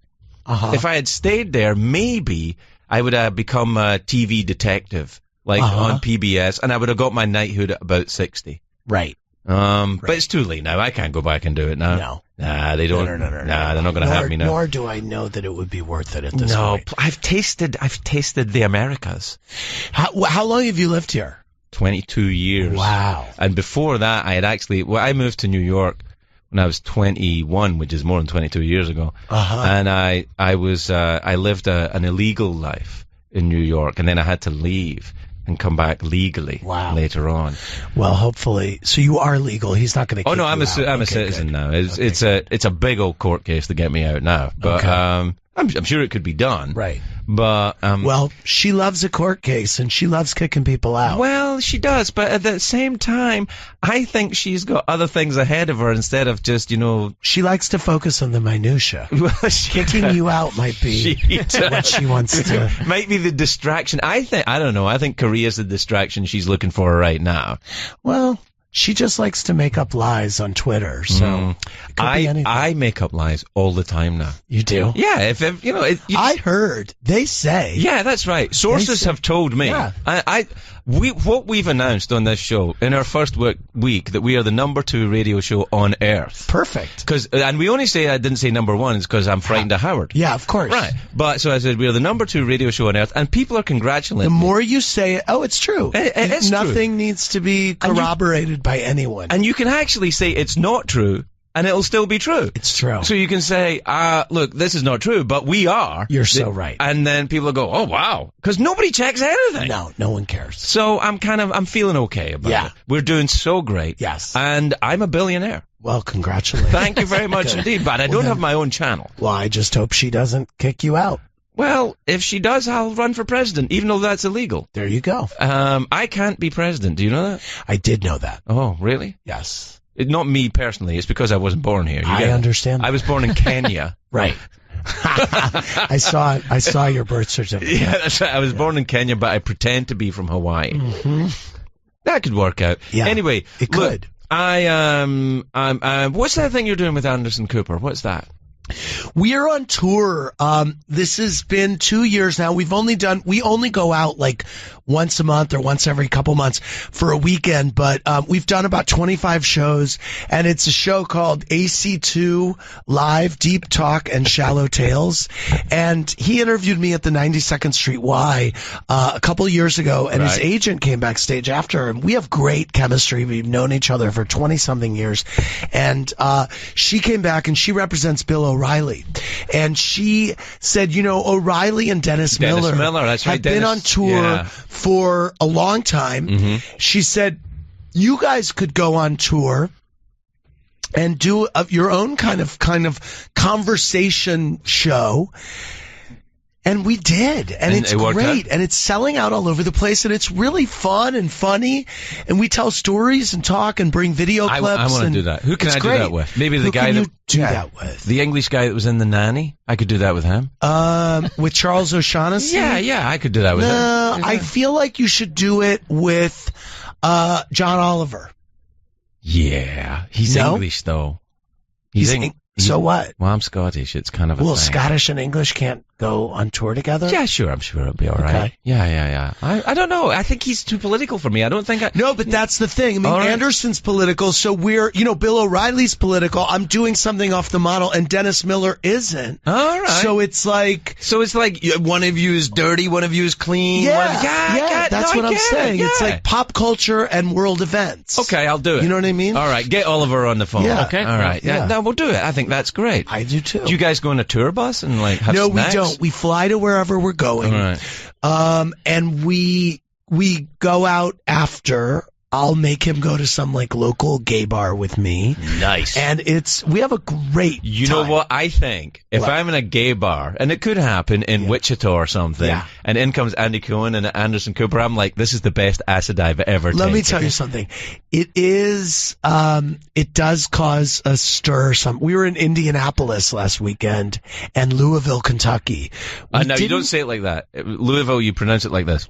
if I had stayed there, maybe I would have become a TV detective, like on PBS, and I would have got my knighthood at about 60. Right. But it's too late now. I can't go back and do it now. No. Nah, they don't. No. Nah, they're not going to have me now. Nor do I know that it would be worth it at this point. No, I've tasted the Americas. How long have you lived here? 22 years. Wow. And before that, I moved to New York when I was 21, which is more than 22 years ago. And I lived an illegal life in New York, and then I had to leave and come back legally later on. Well, hopefully. So you are legal. He's not going to kick you I'm a citizen now. It's a big old court case to get me out now. But I'm sure it could be done. Right. But well, she loves a court case and she loves kicking people out. Well, she does, but at the same time, I think she's got other things ahead of her instead of just, She likes to focus on the minutia. Well, kicking you out might be what she wants to. Might be the distraction. I don't know. I think Korea's the distraction she's looking for right now. Well, she just likes to make up lies on Twitter, so it could be anything. I make up lies all the time now. You do? Yeah, I heard. They say. Yeah, that's right. Sources have told me. Yeah. What we've announced on this show in our first week that we are the #2 radio show on Earth. Perfect. And we only say I didn't say #1 is because I'm frightened of Howard. Yeah, of course. Right. But so I said we are the #2 radio show on Earth, and people are congratulating me. The more you say it, it's true. It's Nothing true. Needs to be corroborated by anyone. And you can actually say it's not true, and it'll still be true. It's true. So you can say, look, this is not true, but we are. You're so right. And then people will go, oh, wow. Because nobody checks anything. No one cares. So I'm feeling okay about it. We're doing so great. Yes. And I'm a billionaire. Well, congratulations. Thank you very much indeed, but I don't have my own channel. Well, I just hope she doesn't kick you out. Well, if she does, I'll run for president, even though that's illegal. There you go. I can't be president. Do you know that? I did know that. Oh, really? Yes. Not me personally. It's because I wasn't born here. I understand. I was born in Kenya. Right. I saw your birth certificate. Yeah, that's right. I was born in Kenya, but I pretend to be from Hawaii. Mm-hmm. That could work out. Yeah, anyway, it could. What's that thing you're doing with Anderson Cooper? What's that? We're on tour. This has been 2 years now. We only go out like once a month or once every couple months for a weekend, but we've done about 25 shows, and it's a show called AC2 Live, Deep Talk and Shallow Tales. And he interviewed me at the 92nd Street Y a couple years ago, and his agent came backstage after, and we have great chemistry. We've known each other for 20-something years. And she came back, and she represents Bill O'Reilly. And she said, O'Reilly and Dennis Miller have been on tour for a long time. Mm-hmm. She said, you guys could go on tour and do your own kind of conversation show. And we did, and it's great, and it's selling out all over the place, and it's really fun and funny, and we tell stories and talk and bring video clips. I want to do that. Who can I do that with? Maybe the guy that do that with? The English guy that was in The Nanny. I could do that with him. With Charles O'Shaughnessy. Yeah, I could do that with him. No, I feel like you should do it with John Oliver. Yeah, he's English though. So what? Well, I'm Scottish. It's kind of a thing. Scottish and English can't go on tour together? Yeah, sure. I'm sure it'll be all right. Okay. Yeah. I don't know. I think he's too political for me. I don't think No, but that's the thing. I mean, Anderson's political, so we're, Bill O'Reilly's political. I'm doing something off the model, and Dennis Miller isn't. All right. So it's like one of you is dirty, one of you is clean. Yeah, that's what I'm saying. Yeah. It's like pop culture and world events. Okay, I'll do it. You know what I mean? All right, get Oliver on the phone. Yeah. Okay. All right. Yeah. No, we'll do it. I think that's great. I do too. Do you guys go on a tour bus and have No, snacks? we don't. We fly to wherever we're going. All right. And we go out after. I'll make him go to some like local gay bar with me. Nice. And we have a great You time. know what? I think if I'm in a gay bar, and it could happen in Wichita or something, and in comes Andy Cohen and Anderson Cooper, I'm like, this is the best acid I've ever taken. Let me tell you something. It does cause a stir. We were in Indianapolis last weekend and Louisville, Kentucky. No, you don't say it like that. Louisville, you pronounce it like this.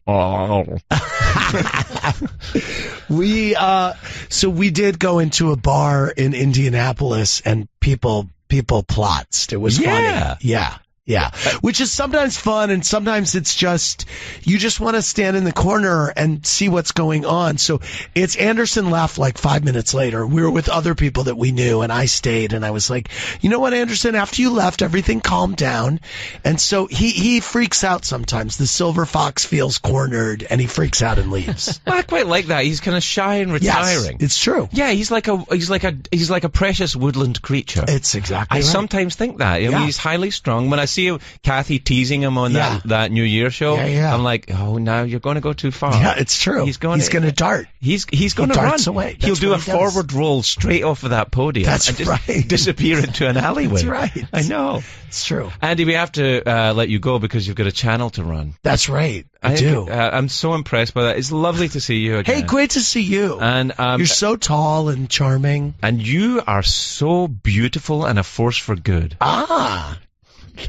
So we did go into a bar in Indianapolis and people plotzed. It was funny. Yeah. Which is sometimes fun, and sometimes it's just, you just want to stand in the corner and see what's going on. So Anderson left like 5 minutes later. We were with other people that we knew, and I stayed, and I was like, you know what, Anderson, after you left, everything calmed down. And so he freaks out sometimes. The silver fox feels cornered, and he freaks out and leaves. I quite like that. He's kind of shy and retiring. Yes, it's true. Yeah, he's like a precious woodland creature. It's exactly I right. sometimes think that. I mean, he's highly strung. When I see Kathy teasing him on that New Year show, I'm like, oh, now you're going to go too far. Yeah, it's true. He's going to dart. He's going to run away. He'll do a forward roll straight off of that podium. That's and just right. disappear into an alleyway. That's right. I know. It's true. Andy, we have to let you go because you've got a channel to run. That's right. I do. I'm so impressed by that. It's lovely to see you again. Hey, great to see you. And you're so tall and charming. And you are so beautiful and a force for good. Ah.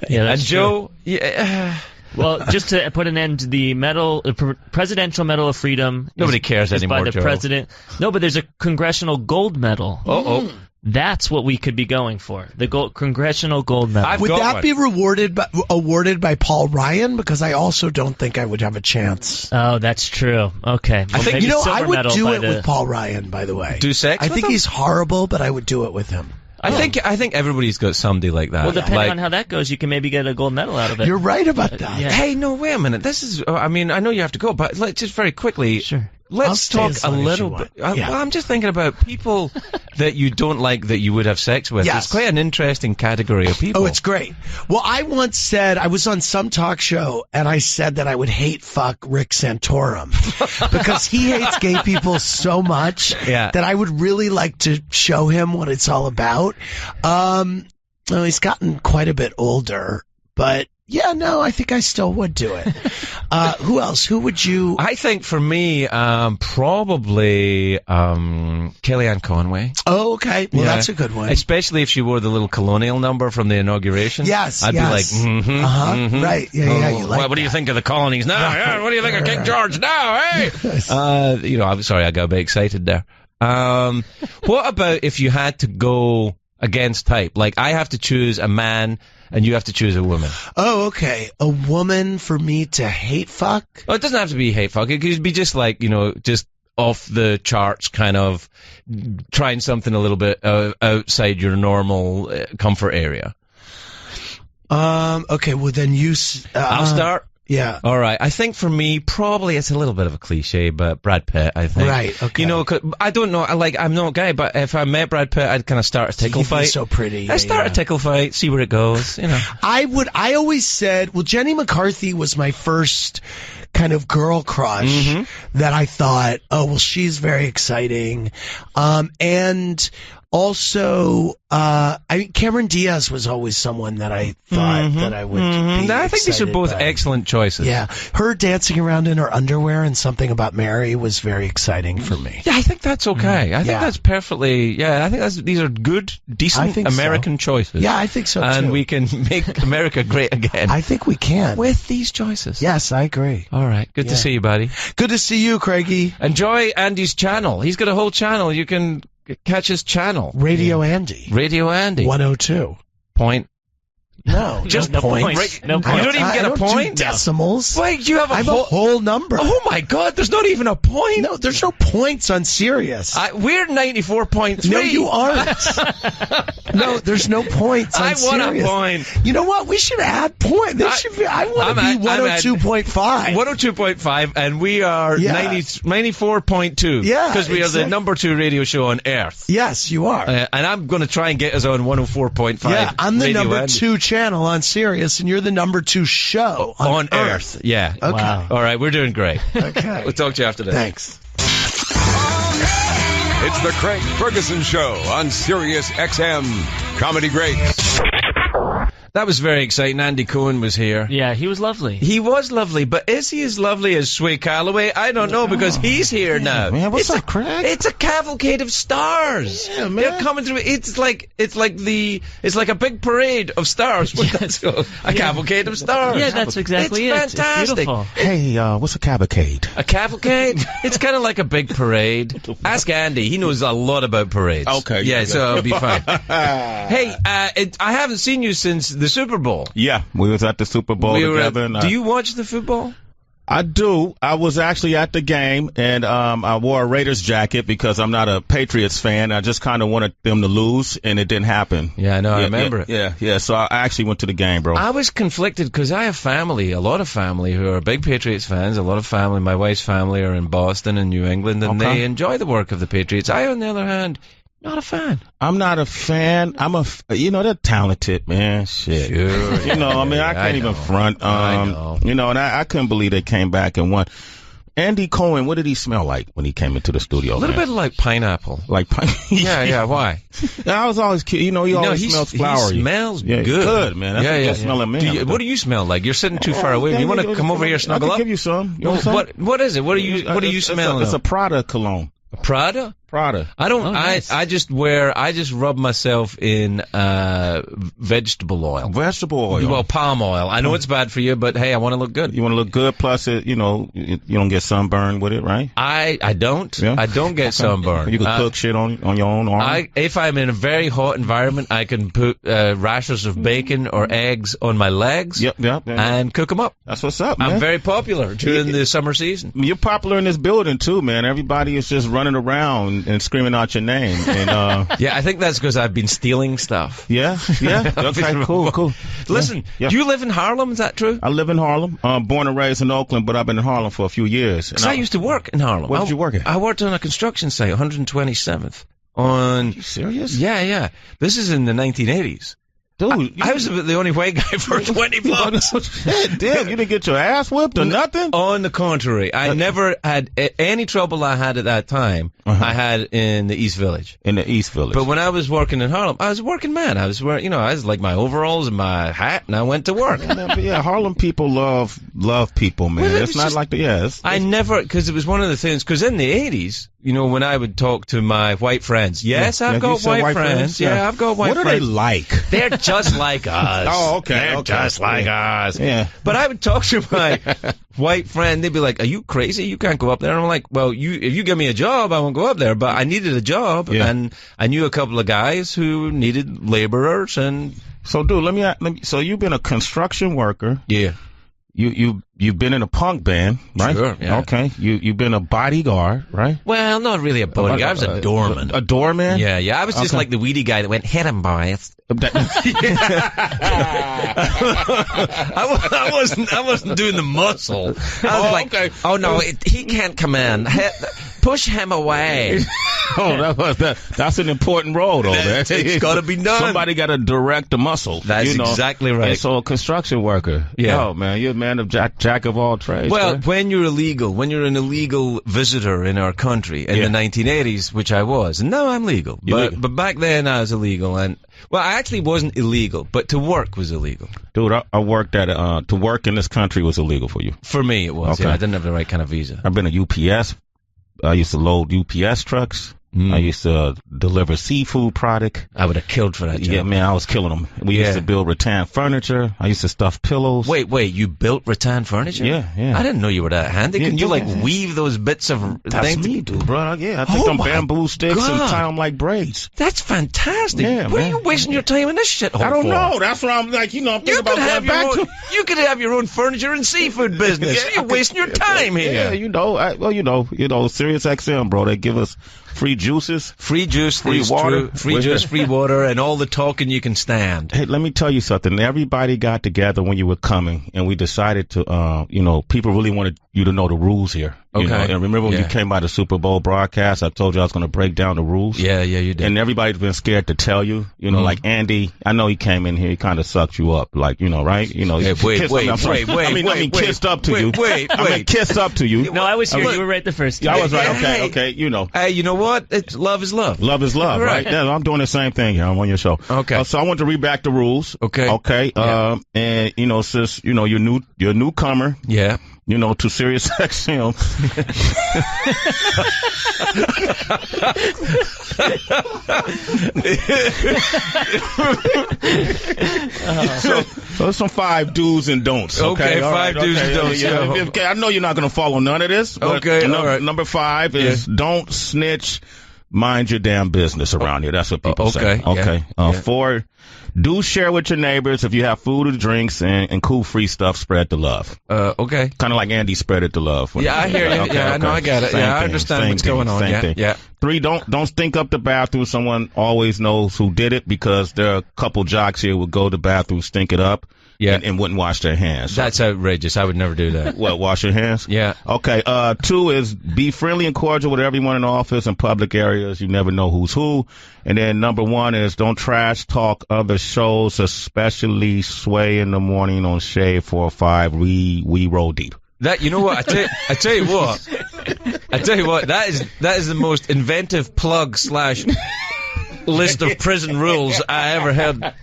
Yeah, that's and Joe, true. Well, just to put an end to the Presidential Medal of Freedom. Nobody cares anymore, by the Joe. President. No, but there's a Congressional Gold Medal. That's what we could be going for. The Congressional Gold Medal. Would that be awarded by Paul Ryan? Because I also don't think I would have a chance. Oh, that's true. Okay. Well, I think I would do it with Paul Ryan. By the way, do sex. I think he's horrible, but I would do it with him. I think everybody's got somebody like that. Well, depending on how that goes, you can maybe get a gold medal out of it. You're right about that. Yeah. Hey, no, wait a minute. This is. I mean, I know you have to go, but just very quickly. Sure. Let's talk a little bit. Well, I'm just thinking about people that you don't like that you would have sex with. Yes. It's quite an interesting category of people. Oh, it's great. Well, I once said, I was on some talk show, and I said that I would hate fuck Rick Santorum because he hates gay people so much that I would really like to show him what it's all about. Well, he's gotten quite a bit older, but yeah, no, I think I still would do it. Who else? Who would you? I think for me, probably Kellyanne Conway. Oh, okay. Well, that's a good one. Especially if she wore the little colonial number from the inauguration. Yes, I'd be like, right. Yeah, you like what do you think of the colonies now? Yeah, what do you think of King George now? Hey, I'm sorry, I got a bit excited there. What about if you had to go against type? Like, I have to choose a man and you have to choose a woman. Oh, okay. A woman for me to hate fuck? Oh, it doesn't have to be hate fuck. It could be just like, just off the charts, kind of trying something a little bit outside your normal comfort area. Okay, well then I'll start. Yeah. All right. I think for me, probably it's a little bit of a cliche, but Brad Pitt, I think. Right. Okay. 'Cause I don't know. I'm not gay, but if I met Brad Pitt, I'd kind of start a tickle fight. He's so pretty. I'd start a tickle fight, see where it goes. I always said, well, Jenny McCarthy was my first kind of girl crush that I thought, oh, well, she's very exciting. And also, Cameron Diaz was always someone that I thought that I would be I think these are both excellent choices. Yeah. Her dancing around in her underwear and Something About Mary was very exciting for me. Yeah, I think that's okay. I think that's perfectly, I think these are good, decent American choices. Yeah, I think so, too. And we can make America great again. I think we can. With these choices. Yes, I agree. All right. Good to see you, buddy. Good to see you, Craigie. Enjoy Andy's channel. He's got a whole channel. You can catch his channel. Radio Andy. 102. Point. No, just no points. Point. No point. You don't even get a point? Do decimals. Wait, you have a whole number. Oh my God, there's not even a point. No, there's no points on Sirius. We're 94.3. No, you aren't. No, there's no points on Sirius. I want a point. You know what? We should add points. I want to be 102.5. 102.5, and we are 94.2. Yeah, because we are the number 2 radio show on Earth. Yes, you are. And I'm going to try and get us on 104.5. Yeah, I'm the Radio number Andy. 2 channel on Sirius, and you're the number 2 show on Earth. Yeah. Okay. Wow. All right, we're doing great. Okay. We'll talk to you after this. Thanks. It's the Craig Ferguson Show on Sirius XM. Comedy Greats. That was very exciting. Andy Cohen was here. Yeah, he was lovely. He was lovely, but is he as lovely as Sway Calloway? I don't know, because he's here now. Man, what's up, Craig? It's a cavalcade of stars. Yeah, man. They're coming through. It's like a big parade of stars. Yes. A cavalcade of stars. Yeah, that's exactly it's it. Fantastic. It's beautiful. Hey, what's a cavalcade? A cavalcade? It's kind of like a big parade. Ask Andy. He knows a lot about parades. Okay. Yeah, so it'll be fine. Hey, I haven't seen you since the Super Bowl. Yeah, we was at the Super Bowl together. Do you watch the football? I do. I was actually at the game, and I wore a Raiders jacket because I'm not a Patriots fan. I just kind of wanted them to lose, and it didn't happen. Yeah, I know. I remember it. Yeah. So I actually went to the game, bro. I was conflicted because I have family, a lot of family who are big Patriots fans. A lot of family, my wife's family are in Boston and New England, and they enjoy the work of the Patriots. I, on the other hand, not a fan. I'm not a fan. They're talented, man. Shit. Sure. I can't even front. I know. And I couldn't believe they came back and won. Andy Cohen, what did he smell like when he came into the studio? A little bit like pineapple. Like pineapple? Yeah, why? I was always curious. He always smells flowery. He smells good. Good, man. That's a good smelling man. What do you smell like? You're sitting too far away. You want to come over here, snuggle up? I can give you some. You want some? What is it? What do you smell? It's a Prada cologne. Prada? Prada. I don't. Nice. I just rub myself in vegetable oil. Vegetable oil. Well, palm oil. I know it's bad for you, but hey, I want to look good. You want to look good. Plus, you don't get sunburned with it, right? I don't. Yeah? I don't get sunburned. You can cook shit on your own arm. If I'm in a very hot environment, I can put rashers of bacon or eggs on my legs. Yep. And cook them up. That's what's up, man. I'm very popular during the summer season. You're popular in this building too, man. Everybody is just running around and screaming out your name. And yeah, I think that's because I've been stealing stuff. Yeah. Okay, cool. Listen, Yeah. do you live in Harlem? Is that true? I live in Harlem. Born and raised in Oakland, but I've been in Harlem for a few years. Because I used to work in Harlem. Where did you work at? I worked on a construction site, 127th. Are you serious? Yeah. This is in the 1980s. Dude, I was the only white guy for 20 bucks. Damn, you didn't get your ass whipped or nothing? On the contrary, I never had any trouble I had at that time. I had in the East Village. In the East Village. But when I was working in Harlem, I was a working man. I was wearing, I was like my overalls and my hat, and I went to work. Yeah, Harlem people love people, man. Well, it's not like the I never, because it was one of the things. Because in the 80s, when I would talk to my white friends, I've got white friends. Yeah, I've got white friends. What are they like? They're just like us. Oh, okay. They're just like us. Yeah. But I would talk to my white friend. They'd be like, "Are you crazy? You can't go up there." And I'm like, "Well, if you give me a job, I won't go up there." But I needed a job, and I knew a couple of guys who needed laborers. And so, dude, let me. So you've been a construction worker. Yeah. You've been in a punk band, right? Sure, yeah. Okay. You've been a bodyguard, right? Well, not really a bodyguard. I was a doorman. A doorman? Yeah. I was just like the weedy guy that went, "Hit him, boys." I wasn't doing the muscle. I was like, okay. "Oh no, he can't come in. Push him away." That's an important role, though. It's got to be done. Somebody got to direct the muscle. That's exactly right. And so a construction worker. Yeah. Oh man, you're a man of jack of all trades. Well, right? when you're an illegal visitor in our country in the 1980s, which I was, and now I'm legal. But back then I was illegal, and I actually wasn't illegal, but to work was illegal. Dude, I worked to work in this country was illegal for you. For me, it was. Okay. Yeah, I didn't have the right kind of visa. I've been a UPS. I used to load UPS trucks. I used to deliver seafood product. I would have killed for that job. Yeah, man, I was killing them. We used to build rattan furniture. I used to stuff pillows. Wait, you built rattan furniture? Yeah. I didn't know you were that handy. Can you weave those bits of That's things? me, dude, bro. Yeah, I take them bamboo sticks and tie them like braids. That's fantastic. Yeah, what are you wasting your time in this shit hole I don't for? know. That's what I'm like, I'm thinking about going back to. You could have your own furniture and seafood business. You're wasting your time here. Yeah, Sirius XM, bro. They give us free juices. Free juice, free water. Free juice, free water, and all the talking you can stand. Hey, let me tell you something. Everybody got together when you were coming, and we decided to, people really wanted you to know the rules here. You know, and remember when you came by the Super Bowl broadcast, I told you I was going to break down the rules. Yeah, you did. And everybody's been scared to tell you. You know, like Andy, I know he came in here, he kind of sucked you up, like, you know, right? You know, wait, kissed up to you. Wait, kissed up to you. No, I was here. You were right the first time. I was right. Okay, you know. Hey, you know what? Love is love. Love is love, right? Yeah, I'm doing the same thing here. I'm on your show. Okay. So I want to read back the rules. Okay. And, you know, since, you know, you're a newcomer. Yeah. You know, to Sirius XM. So there's some 5 do's and don'ts. Okay, five do's and don'ts. Okay, I know you're not going to follow none of this. But number 5 is don't snitch. Mind your damn business around here. That's what people say. Okay. 4, do share with your neighbors if you have food or drinks and cool free stuff. Spread the love. Okay. Kind of like Andy spreaded the love. I hear you. I know. I got it. I understand what's going on. Yeah. 3, don't stink up the bathroom. Someone always knows who did it, because there are a couple jocks here who would go to the bathroom, stink it up. Yeah. And wouldn't wash their hands. So. That's outrageous. I would never do that. What, wash your hands? Yeah. Okay. 2 is be friendly and cordial with everyone in the office and public areas. You never know who's who. And then number 1 is don't trash talk other shows, especially Sway in the Morning on Shade 405. We roll deep. That, you know what? I tell you what. That is the most inventive plug / list of prison rules I ever had.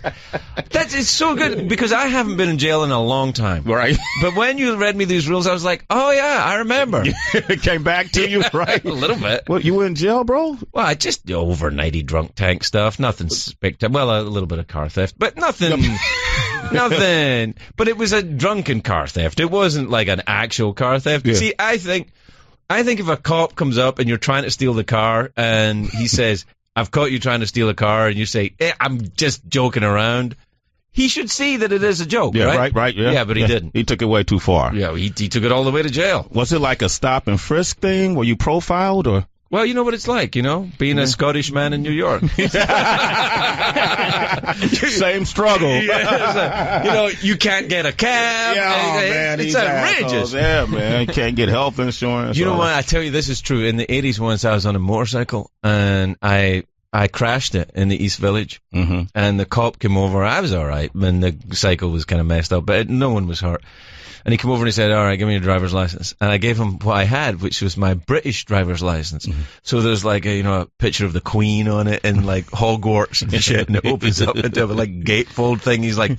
It's so good, because I haven't been in jail in a long time. Right. But when you read me these rules, I was like, oh yeah, I remember. It came back to you, right? A little bit. What, you were in jail, bro? Well, I just overnighty drunk tank stuff. Nothing spectacular. Well, a little bit of car theft, but nothing. Nothing. But it was a drunken car theft. It wasn't like an actual car theft. Yeah. See, I think if a cop comes up and you're trying to steal the car and he says, I've caught you trying to steal a car, and you say, I'm just joking around, he should see that it is a joke, right? Right, yeah. Yeah, but he didn't. He took it way too far. Yeah, he took it all the way to jail. Was it like a stop and frisk thing? Were you profiled, or? Well, you know what it's like, being a Scottish man in New York. Same struggle. You can't get a cab. Man, it's outrageous. Yeah, man. You can't get health insurance. You know what? I tell you, this is true. In the 80s, once I was on a motorcycle, and I crashed it in the East Village, and the cop came over. I was all right, and the cycle was kind of messed up, but no one was hurt. And he came over and he said, all right, give me your driver's license. And I gave him what I had, which was my British driver's license. So there's like a picture of the Queen on it and like Hogwarts and shit, and it opens up into a like gatefold thing. He's like,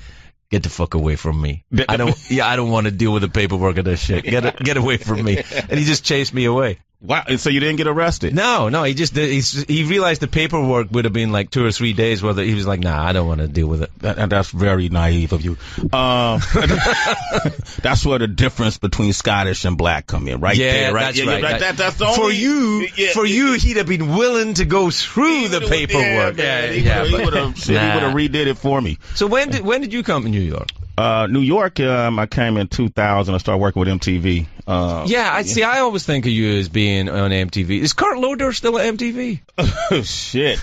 get the fuck away from me. I don't want to deal with the paperwork of this shit. Get away from me. And he just chased me away. Wow. So you didn't get arrested? No, he just did. He realized the paperwork would have been like 2 or 3 days. Whether he was like, nah, I don't want to deal with it. That's very naive of you. That's where the difference between Scottish and black come in, right? Yeah, there, right? That's right. That's the only, for you, he'd have been willing to go through the paperwork. He would have redid it for me. So when did you come to New York? New York, I came in 2000. I started working with MTV. I always think of you as being on MTV. Is Kurt Loder still at MTV? Shit.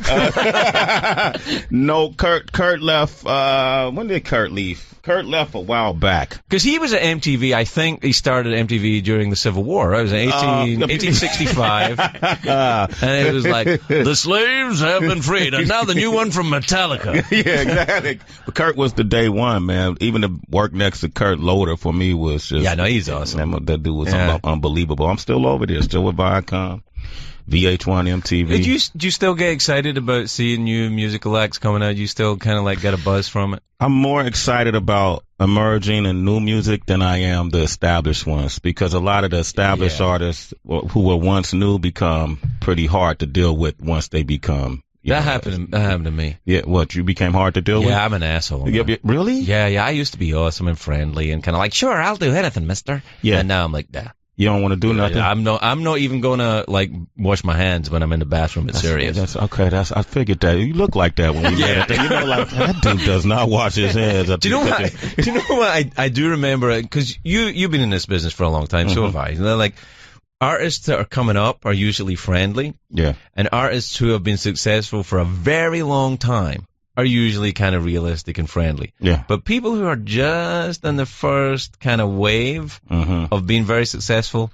No, Kurt left. When did Kurt leave? Kurt left a while back. Because he was at MTV, I think he started at MTV during the Civil War, right? It was in 1865. And it was like, the slaves have been freed, and now the new one from Metallica. Yeah, exactly. But Kurt was the day one, man. Even to work next to Kurt Loder for me was just... Yeah, no, he's awesome. That dude was unbelievable. I'm still over there, still with Viacom. VH1, MTV. Do you still get excited about seeing new musical acts coming out? You still kind of like get a buzz from it? I'm more excited about emerging and new music than I am the established ones, because a lot of the established artists who were once new become pretty hard to deal with once they become... That happened to me. Yeah, what, you became hard to deal with? Yeah, I'm an asshole. Really? Yeah, I used to be awesome and friendly and kind of like, sure, I'll do anything, mister. Yeah. And now I'm like, nah. You don't want to do nothing? I'm not even going to, like, wash my hands when I'm in the bathroom at Sirius. I figured that. You look like that when we met. Like, that dude does not wash his hands. Do you know what I do remember? Because you've been in this business for a long time, so have I. They're like, artists that are coming up are usually friendly. Yeah. And artists who have been successful for a very long time are usually kind of realistic and friendly. Yeah. But people who are just in the first kind of wave of being very successful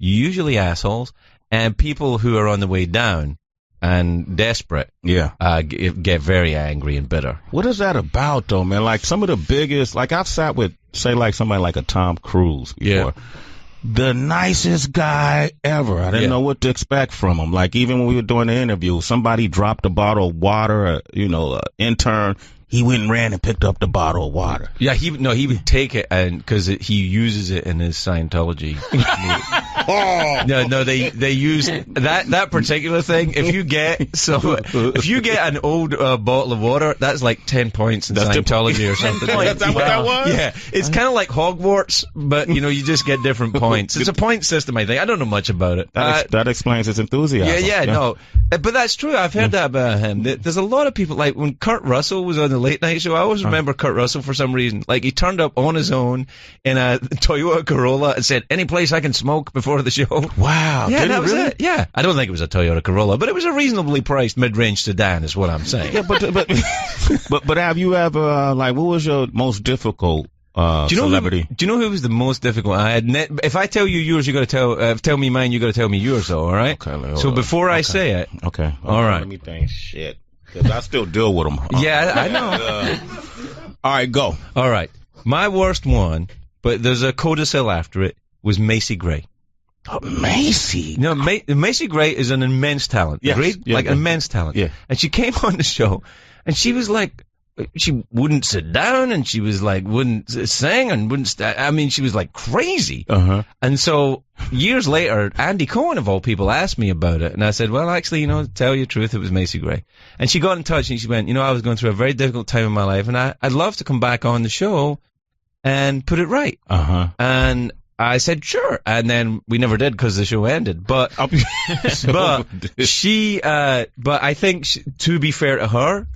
usually assholes, and people who are on the way down and desperate, get very angry and bitter. What is that about, though, man? Like, some of the biggest, like, I've sat with, say, like, somebody like a Tom Cruise before. Yeah. The nicest guy ever. I didn't know what to expect from him. Like, even when we were doing the interview, somebody dropped a bottle of water, intern. He went and ran and picked up the bottle of water. Yeah, he would take it, and because he uses it in his Scientology. No, they use that particular thing. If you get an old bottle of water, that's like 10 points in Scientology or something. That's what that was? Yeah, it's kind of like Hogwarts, but you just get different points. It's a point system, I think. I don't know much about it. That explains his enthusiasm. No, but that's true. I've heard that about him. There's a lot of people, like when Kurt Russell was on the late night show. I always remember Kurt Russell for some reason. Like, he turned up on his own in a Toyota Corolla and said, "Any place I can smoke before the show." Wow. Yeah, that was it. Yeah. I don't think it was a Toyota Corolla, but it was a reasonably priced mid-range sedan is what I'm saying. Yeah, but have you ever, what was your most difficult celebrity? Do you know who was the most difficult? If I tell you yours, you got to tell me mine, you got to tell me yours, though, all right? Okay. So before I say it. Okay. All right. Let me think. Shit. Because I still deal with them. Yeah, I know. All right, go. All right. My worst one, but there's a codicil after it, was Macy Gray. Oh, Macy? No, Macy Gray is an immense talent. Yes. Agreed? Yeah, immense talent. Yeah. And she came on the show, and she was like, she wouldn't sit down, and she was like, wouldn't sing, and wouldn't she was like crazy. Uh-huh. And so, years later, Andy Cohen, of all people, asked me about it, and I said, well, actually, to tell you the truth, it was Macy Gray. And she got in touch, and she went, I was going through a very difficult time in my life, and I'd love to come back on the show and put it right. Uh-huh. And I said, sure. And then we never did because the show ended. But, but I think, to be fair to her,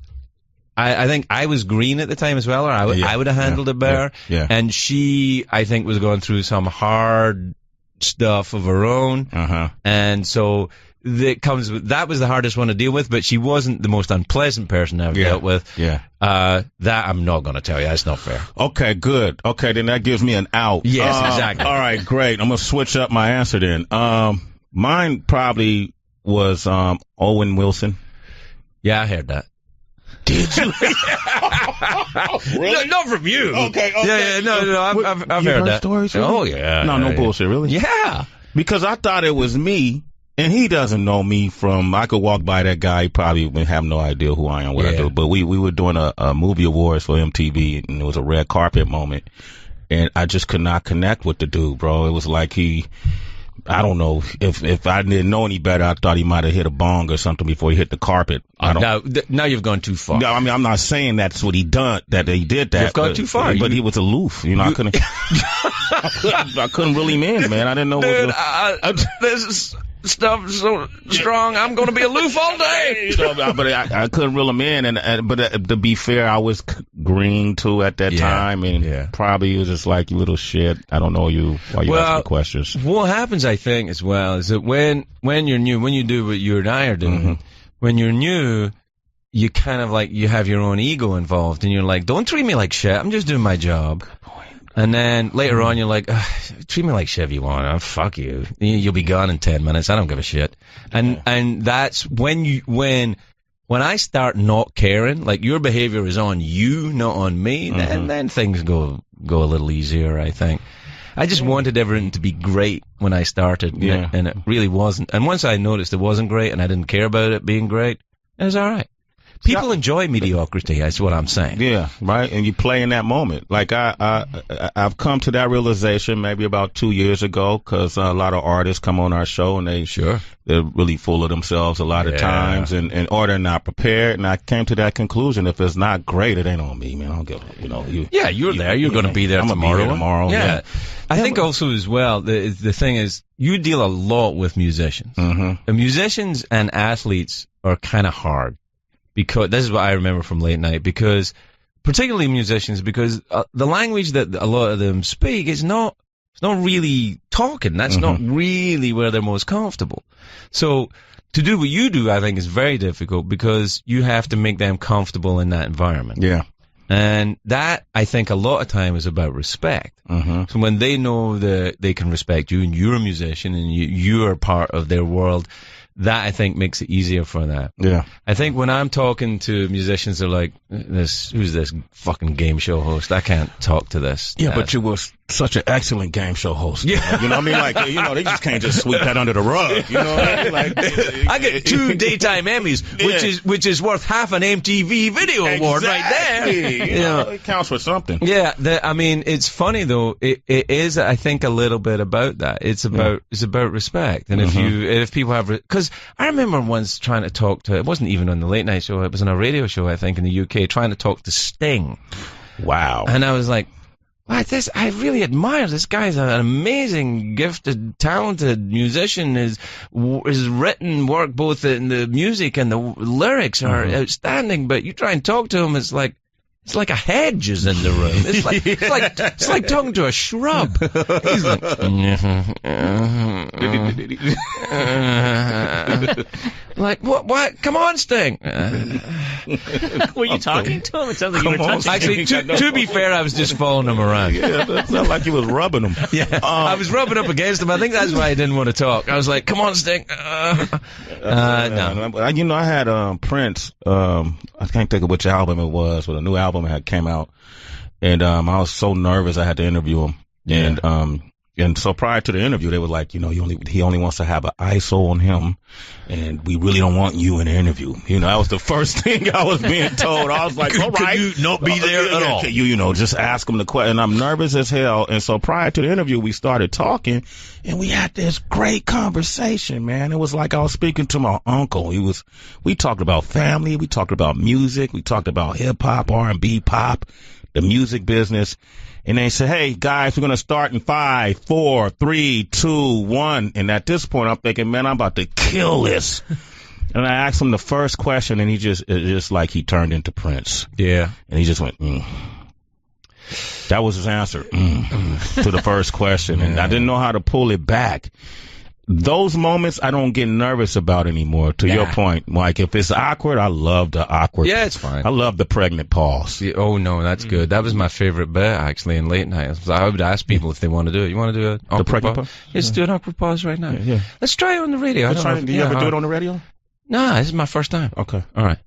I think I was green at the time as well, or I would have handled it better. Yeah. And she, I think, was going through some hard stuff of her own. Uh-huh. And so that was the hardest one to deal with, but she wasn't the most unpleasant person I've dealt with. Yeah. That I'm not going to tell you. That's not fair. Okay, good. Okay, then that gives me an out. Yes, exactly. All right, great. I'm going to switch up my answer then. Mine probably was Owen Wilson. Yeah, I heard that. Did you? Really? No, not from you. Okay. Yeah, no, I've heard that. Stories, really? Oh, yeah. No bullshit, really? Yeah. Because I thought it was me, and he doesn't know me from, I could walk by that guy, he probably would have no idea who I am, what I do. But we were doing a movie awards for MTV, and it was a red carpet moment, and I just could not connect with the dude, bro. It was like I don't know, if I didn't know any better, I thought he might have hit a bong or something before he hit the carpet. Now you've gone too far. No, I mean, I'm not saying that's what he done, that he did that. You've gone too far. But he was aloof. I couldn't, I couldn't reel him in, man. I didn't know what this stuff so strong, I'm going to be aloof all day. But I couldn't reel him in, but to be fair, I was green too at that time, and probably he was just like, you little shit, I don't know you, why you asking questions. What happens, I think, as well, is that when you're new, when you do what you and I are doing, when you're new, you kind of like, you have your own ego involved, and you're like, don't treat me like shit, I'm just doing my job. And then later on, you're like, treat me like shit if you want. Oh, fuck you. You'll be gone in 10 minutes. I don't give a shit. And that's when I start not caring, like your behavior is on you, not on me, then things go a little easier, I think. I just wanted everything to be great when I started, and it really wasn't. And once I noticed it wasn't great and I didn't care about it being great, it was all right. People enjoy mediocrity, that's what I'm saying. Yeah, right, and you play in that moment. Like, I've come to that realization maybe about 2 years ago, because a lot of artists come on our show, and they're really full of themselves a lot of times, or they're not prepared, and I came to that conclusion, if it's not great, it ain't on me, man. I don't give you're there, you're going to be there tomorrow. Be tomorrow. Yeah. I think also as well, the thing is, you deal a lot with musicians. The musicians and athletes are kind of hard. Because this is what I remember from late night, because particularly musicians, because the language that a lot of them speak is not really talking. That's not really where they're most comfortable. So to do what you do, I think, is very difficult, because you have to make them comfortable in that environment. Yeah. And that, I think, a lot of time is about respect. So when they know that they can respect you and you're a musician and you are part of their world, that, I think, makes it easier for that. Yeah. I think when I'm talking to musicians, they're like, who's this fucking game show host? I can't talk to this. Yeah, but you were such an excellent game show host. Yeah. You know what I mean? Like, you know, they just can't just sweep that under the rug. You know what I mean? Like, I get 2 daytime Emmys, which is worth half an MTV Video Award right there. You know, it counts for something. Yeah. I mean, it's funny though. It is, I think, a little bit about that. It's about respect. And if people have, because I remember once trying to talk to, it wasn't even on the late night show, it was on a radio show, I think, in the UK, trying to talk to Sting. Wow. And I was like, what, this, I really admire this guy's an amazing, gifted, talented musician. His written work, both in the music and the lyrics, are outstanding. But you try and talk to him, it's like a hedge is in the room. It's like talking to a shrub. He's like, like, what? Come on, Sting. Were you talking to him? It sounds like you were touching him. Actually, to be fair, I was just following him around. Yeah, it sounded like you was rubbing him. Yeah, I was rubbing up against him. I think that's why I didn't want to talk. I was like, come on, Sting. No. You know, I had Prince, I can't think of which album it was, but a new album had came out, and I was so nervous I had to interview him. Yeah. And so prior to the interview, they were like, you know, he only wants to have an ISO on him, and we really don't want you in the interview. You know, that was the first thing I was being told. I was like, all right. Could you not be there at all? You know, just ask him the question. And I'm nervous as hell. And so prior to the interview, we started talking, and we had this great conversation, man. It was like I was speaking to my uncle. We talked about family. We talked about music. We talked about hip hop, R&B, pop, the music business. And they said, hey, guys, we're going to start in 5, 4, 3, 2, 1. And at this point, I'm thinking, man, I'm about to kill this. And I asked him the first question, and just like he turned into Prince. Yeah. And he just went, That was his answer to the first question. And I didn't know how to pull it back. Those moments I don't get nervous about anymore. To your point, Mike, if it's awkward, I love the awkward. Yeah, it's fine. I love the pregnant pause. Yeah, oh no, that's good. That was my favorite bit actually in late night. I would ask people if they want to do it. You want to do it? The pregnant pause? Let's do an awkward pause right now. Yeah. Let's try it on the radio. Do you ever do it on the radio? No, this is my first time. Okay. All right.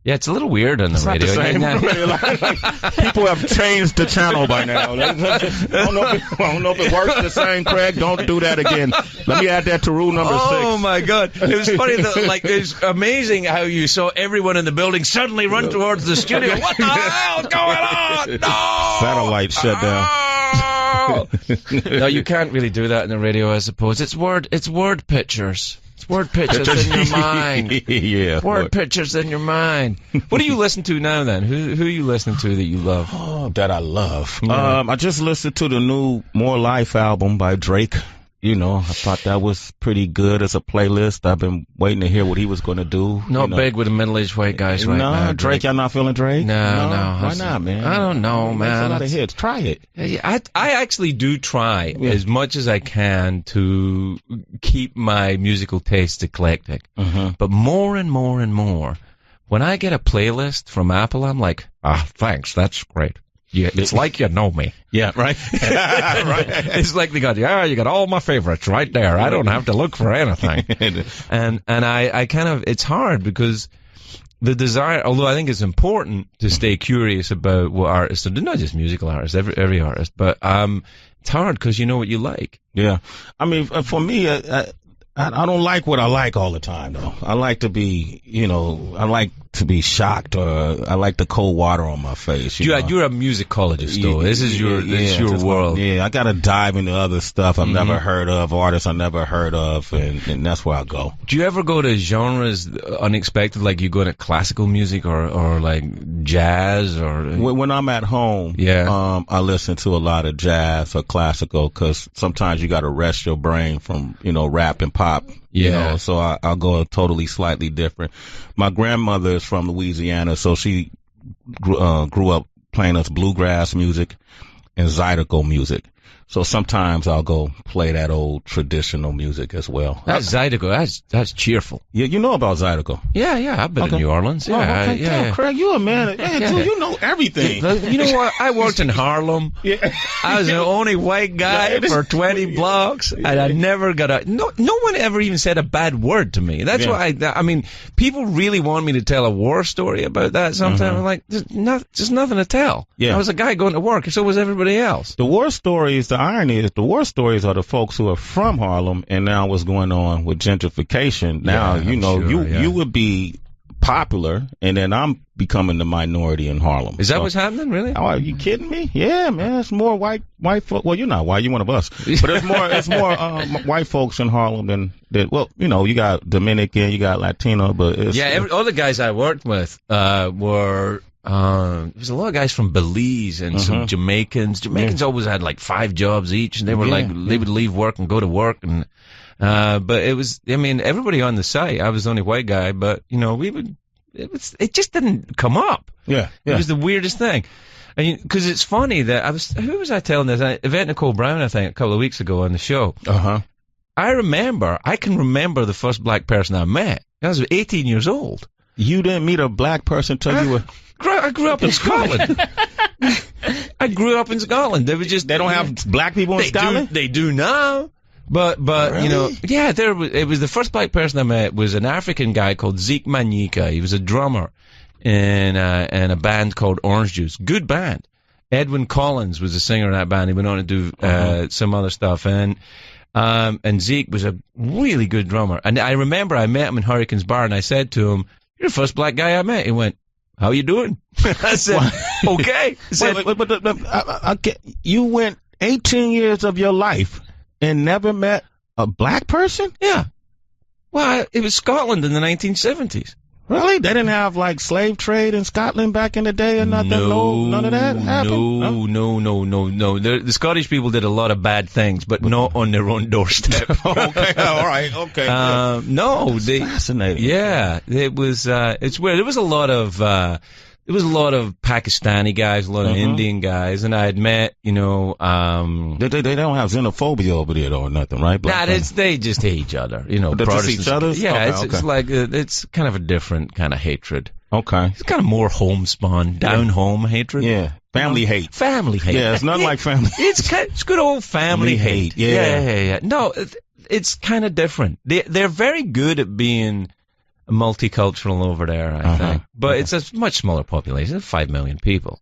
Yeah, it's a little weird on the radio. Not the same. People have changed the channel by now. I don't know if it works the same, Craig. Don't do that again. Let me add that to rule number 6. Oh, my God. It was funny. It's amazing how you saw everyone in the building suddenly run towards the studio. What the hell's going on? No! Satellite shut down. No, you can't really do that in the radio, I suppose. It's word pictures. It's word pictures in your mind. Yeah. Word pictures in your mind. What do you listen to now, then? Who are you listening to that you love? Oh, that I love. Yeah. I just listened to the new More Life album by Drake. You know, I thought that was pretty good as a playlist. I've been waiting to hear what he was going to do. Not big with the middle-aged white guys right now. Drake, y'all not feeling Drake? No. Why not, man? I don't know, man. There's a lot of hits. Try it. I actually do try as much as I can to keep my musical taste eclectic. But more and more and more, when I get a playlist from Apple, I'm like, thanks, that's great. Yeah, it's like you know me. Yeah, right. Right. It's like they got, you got all my favorites right there. I don't have to look for anything. And I kind of, it's hard because the desire, although I think it's important to stay curious about what artists are doing, not just musical artists, every artist, but it's hard because you know what you like. Yeah. I mean, for me, I don't like what I like all the time, though. I like to be, I like to be shocked, or I like the cold water on my face. You're a musicologist, though. This is your world. I got to dive into other stuff I've never heard of, artists I never heard of, and that's where I go. Do you ever go to genres unexpected, like you go to classical music or like jazz? Or when I'm at home, I listen to a lot of jazz or classical because sometimes you got to rest your brain from rap and pop. So I'll go totally slightly different. My grandmother is from Louisiana, so she grew up playing us bluegrass music and zydeco music. So sometimes I'll go play that old traditional music as well. That's Zydeco. That's cheerful. Yeah, you know about Zydeco? Yeah. I've been in New Orleans. Yeah, okay. Damn, Craig, you a man. Dude, you know everything. You know what? I worked in Harlem. Yeah. I was the only white guy for 20 blocks, and I never got a... No one ever even said a bad word to me. That's why I mean, people really want me to tell a war story about that sometimes. I'm like, there's nothing to tell. Yeah. I was a guy going to work, and so was everybody else. The war stories, the irony is the war stories are the folks who are from Harlem, and now what's going on with gentrification. Now, you would be popular, and then I'm becoming the minority in Harlem. Is that what's happening, really? Oh, are you kidding me? Yeah, man, it's more white folk. Well, you're not white, you're one of us. But it's more white folks in Harlem than well, you got Dominican, you got Latino, but it's... all the guys I worked with were... there's a lot of guys from Belize and some Jamaicans. Jamaicans always had like 5 jobs each, and they were they would leave work and go to work, and but it was, I mean, everybody on the site. I was the only white guy, but it just didn't come up. Yeah. It was the weirdest thing. Because it's funny that who was I telling this? Yvette Nicole Brown, I think, a couple of weeks ago on the show. I can remember the first black person I met. I was 18 years old. You didn't meet a black person until you were... I grew up in Scotland. I grew up in Scotland. They don't have black people in Scotland? They do now. But really? It was the first black person I met was an African guy called Zeke Manyika. He was a drummer in a band called Orange Juice. Good band. Edwin Collins was the singer in that band. He went on to do some other stuff, and Zeke was a really good drummer. And I remember I met him in Hurricane's Bar, and I said to him, "You're the first black guy I met." He went, "How you doing?" I said, "Okay." You went 18 years of your life and never met a black person? Yeah. Well, it was Scotland in the 1970s. Really? They didn't have like slave trade in Scotland back in the day or nothing? None of that happened? No. The Scottish people did a lot of bad things, but not on their own doorstep. Okay, all right, okay. Fascinating. Yeah, it was. It's weird. There was a lot of Pakistani guys, a lot of Indian guys, and I had met, they don't have xenophobia over there or nothing, right? They just hate each other, Protestants. Each other? Yeah, it's like it's kind of a different kind of hatred. Okay. It's kind of more homespun, down home hatred. Yeah. Family hate. Family hate. Yeah, it's nothing like family. It's good old family hate. Yeah. No, it's kind of different. They're very good at being multicultural over there, I think. But it's a much smaller population. 5 million people.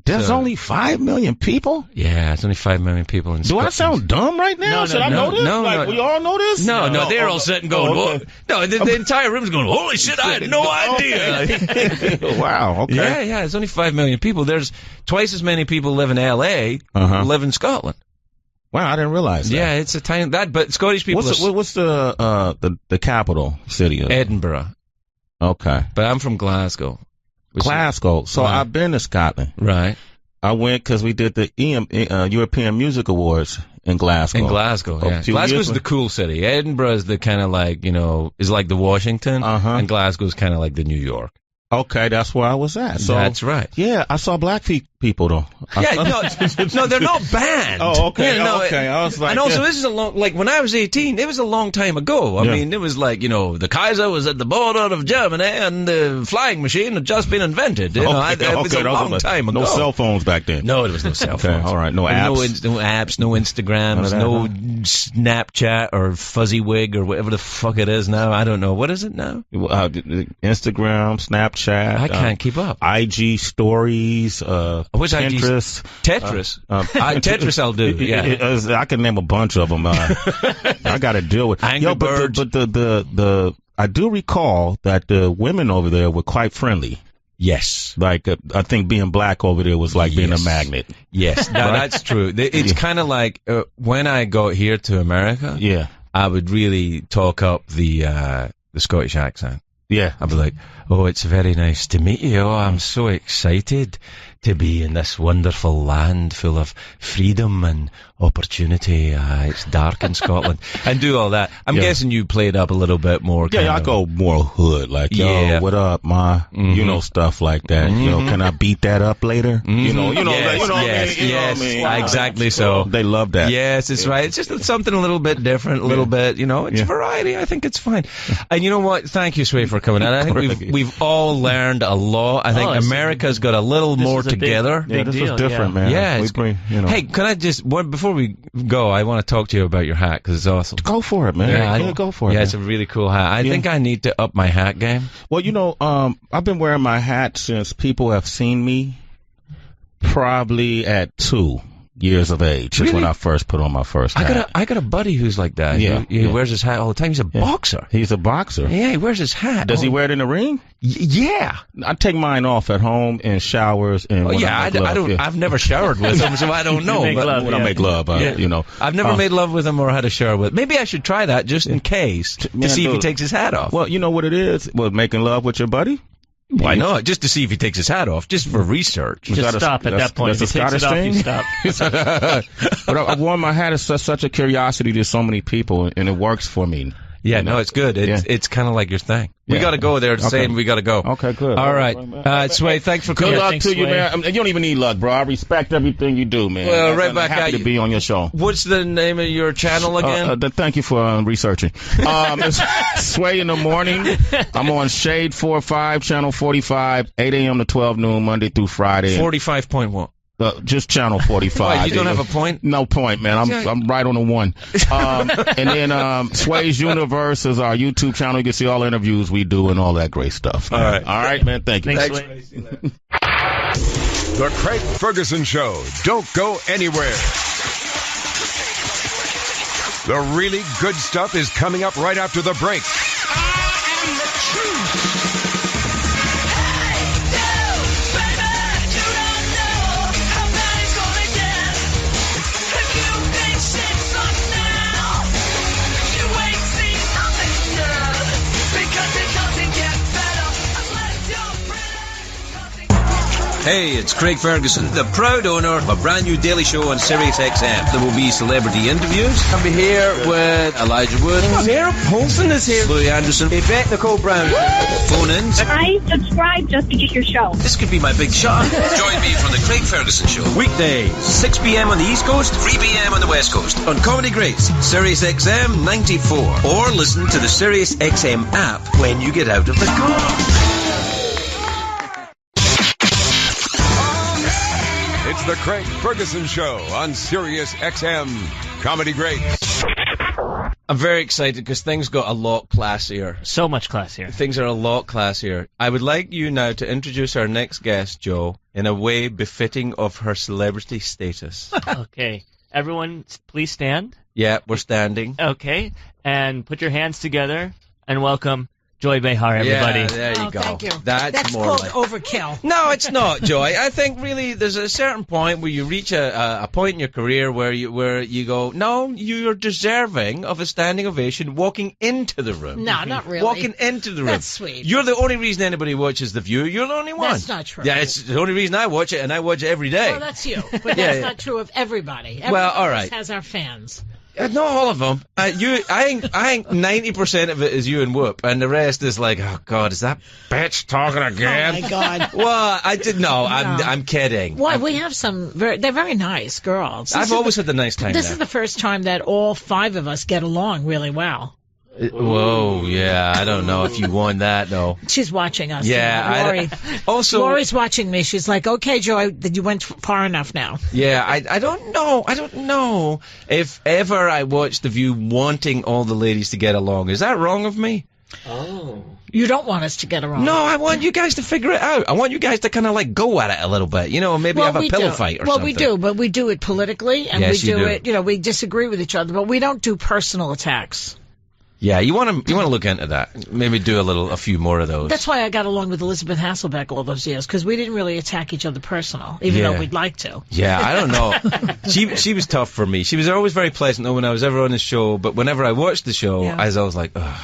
There's only 5 million people? Yeah, it's only 5 million people in Scotland. Do I sound dumb right now? Should I know this? No. We all know this? No, they're all sitting going, the entire room's going, holy shit, I had no idea. Wow, okay. Yeah, it's only 5 million people. There's twice as many people live in L.A. who live in Scotland. Wow, I didn't realize that. Yeah, it's a tiny, but Scottish people What's the capital city? Edinburgh. Okay. But I'm from Glasgow. Glasgow. So I've been to Scotland. Right. I went because we did the European Music Awards in Glasgow. Yeah. Glasgow's the cool city. Edinburgh is the kind of like, is like the Washington. And Glasgow's kind of like the New York. Okay, that's where I was at. So that's right. Yeah, I saw black people though. No, they're not banned. Oh, okay. Okay. I was like, and also this is when I was 18, it was a long time ago. I mean, it was like, the Kaiser was at the border of Germany and the flying machine had just been invented. It was a long time ago. No cell phones back then. No, there was no cell phones. Okay, all right. No apps. No apps, no Instagrams, no Snapchat or Fuzzywig or whatever the fuck it is now. I don't know. What is it now? Instagram, Snapchat. I can't keep up. IG stories, Tetris. Tetris. Tetris I'll do, yeah. I can name a bunch of them. I got to deal with. Angry Birds. But I do recall that the women over there were quite friendly. Yes. Like, I think being black over there was like being a magnet. Yes, that's true. It's kind of like when I got here to America, I would really talk up the Scottish accent. Yeah. I'd be like, oh, it's very nice to meet you. Oh, I'm so excited to be in this wonderful land full of freedom and opportunity. It's dark in Scotland. And do all that. I'm guessing you played up a little bit more. Yeah, I go more hood. Like, yo, what up, ma? You know, stuff like that. You know, can I beat that up later? You know, exactly so. They love that. Yes, it's right. It's just something a little bit different, a little bit, you know, it's variety. I think it's fine. And you know what? Thank you, Sway, for coming in. I think we've all learned a lot. I think America's got a little more together. Big this deal, is different, man. Yeah, it's great. Hey, can I just, before we go, I want to talk to you about your hat, because it's awesome. Go for it, man. Yeah, go for it. Yeah, man. it's a really cool hat. I think I need to up my hat game. Well, you know, I've been wearing my hat since people have seen me probably at 2 years of age. Really? Is when I first put on my first hat. I got a buddy who's like that. He wears his hat all the time. He's a boxer. He's a boxer. Yeah, he wears his hat. Does he wear it in the ring? Yeah. I take mine off at home in showers and I've never showered with him, so I don't know. When I make love, you know. I've never made love with him or had a shower with him. Maybe I should try that just in case to see if he takes his hat off. Well, you know what it is? Well, making love with your buddy? Why not? Just to see if he takes his hat off, just for research. Just stop at that point. If he takes it off, you stop. But I've worn my hat as such a curiosity to so many people, and it works for me. Yeah, no, it's good. It's kind of like your thing. We got to go there saying we got to go. Okay, good. All right. Sway, thanks for coming. Good luck to you, man. You don't even need luck, bro. I respect everything you do, man. Well, right back at you. To be on your show. What's the name of your channel again? Thank you for researching. It's Sway in the Morning. I'm on Shade 4-5, Channel 45, 8 a.m. to 12 noon, Monday through Friday. 45.1. Just Channel 45. Why, you don't have a point? No point, man. I'm right on the one. And then Sway's Universe is our YouTube channel. You can see all the interviews we do and all that great stuff. All right, man. Thank you. Thanks. The Craig Ferguson Show. Don't go anywhere. The really good stuff is coming up right after the break. I am the truth. Hey, it's Craig Ferguson, the proud owner of a brand new daily show on Sirius XM. There will be celebrity interviews. I'll be here with Elijah Wood. Sarah Paulson is here. Louis Anderson. Yvette Nicole Brown. Phone-ins. I subscribe just to get your show. This could be my big shot. Join me for the Craig Ferguson Show. Weekdays, 6 p.m. on the East Coast, 3 p.m. on the West Coast. On Comedy Grace, Sirius XM 94. Or listen to the Sirius XM app when you get out of the car. It's the Craig Ferguson Show on Sirius XM Comedy Grace. I'm very excited because things got a lot classier. So much classier. Things are a lot classier. I would like you now to introduce our next guest, Joe, in a way befitting of her celebrity status. Okay. Everyone, please stand. Yeah, we're standing. Okay. And put your hands together and welcome Joy Behar, everybody. Yeah, there you go. Thank you. That's more called like overkill. No, it's not, Joy. I think really there's a certain point where you reach a point in your career where you go, no, you're deserving of a standing ovation walking into the room. No, not really. Walking into the room. That's sweet. You're the only reason anybody watches The View. You're the only one. That's not true. Yeah, it's the only reason I watch it, and I watch it every day. Well, that's you. But that's not true of everybody. Well, all right. Has our fans. Not all of them. I think 90% of it is you and Whoop, and the rest is like, oh God, is that bitch talking again? Oh my God. Well, I did no. I'm kidding. Why? We have some. They're very nice girls. I've always had the nice time. This is the first time that all 5 of us get along really well. Whoa, yeah, I don't know if you won that though. She's watching us. Yeah, Lori. Lori's watching me. She's like, okay, Joy, you went far enough now. Yeah, I don't know if ever I watched The View wanting all the ladies to get along. Is that wrong of me? Oh. You don't want us to get along. No, I want you guys to figure it out. I want you guys to kind of like go at it a little bit. You know, maybe have a pillow fight or something. Well, we do, but we do it politically, and yes, we do it, we disagree with each other, but we don't do personal attacks. Yeah, you want to look into that. Maybe do a few more of those. That's why I got along with Elizabeth Hasselbeck all those years, because we didn't really attack each other personal, even though we'd like to. Yeah, I don't know. She was tough for me. She was always very pleasant though when I was ever on the show, but whenever I watched the show, I was always like, ugh.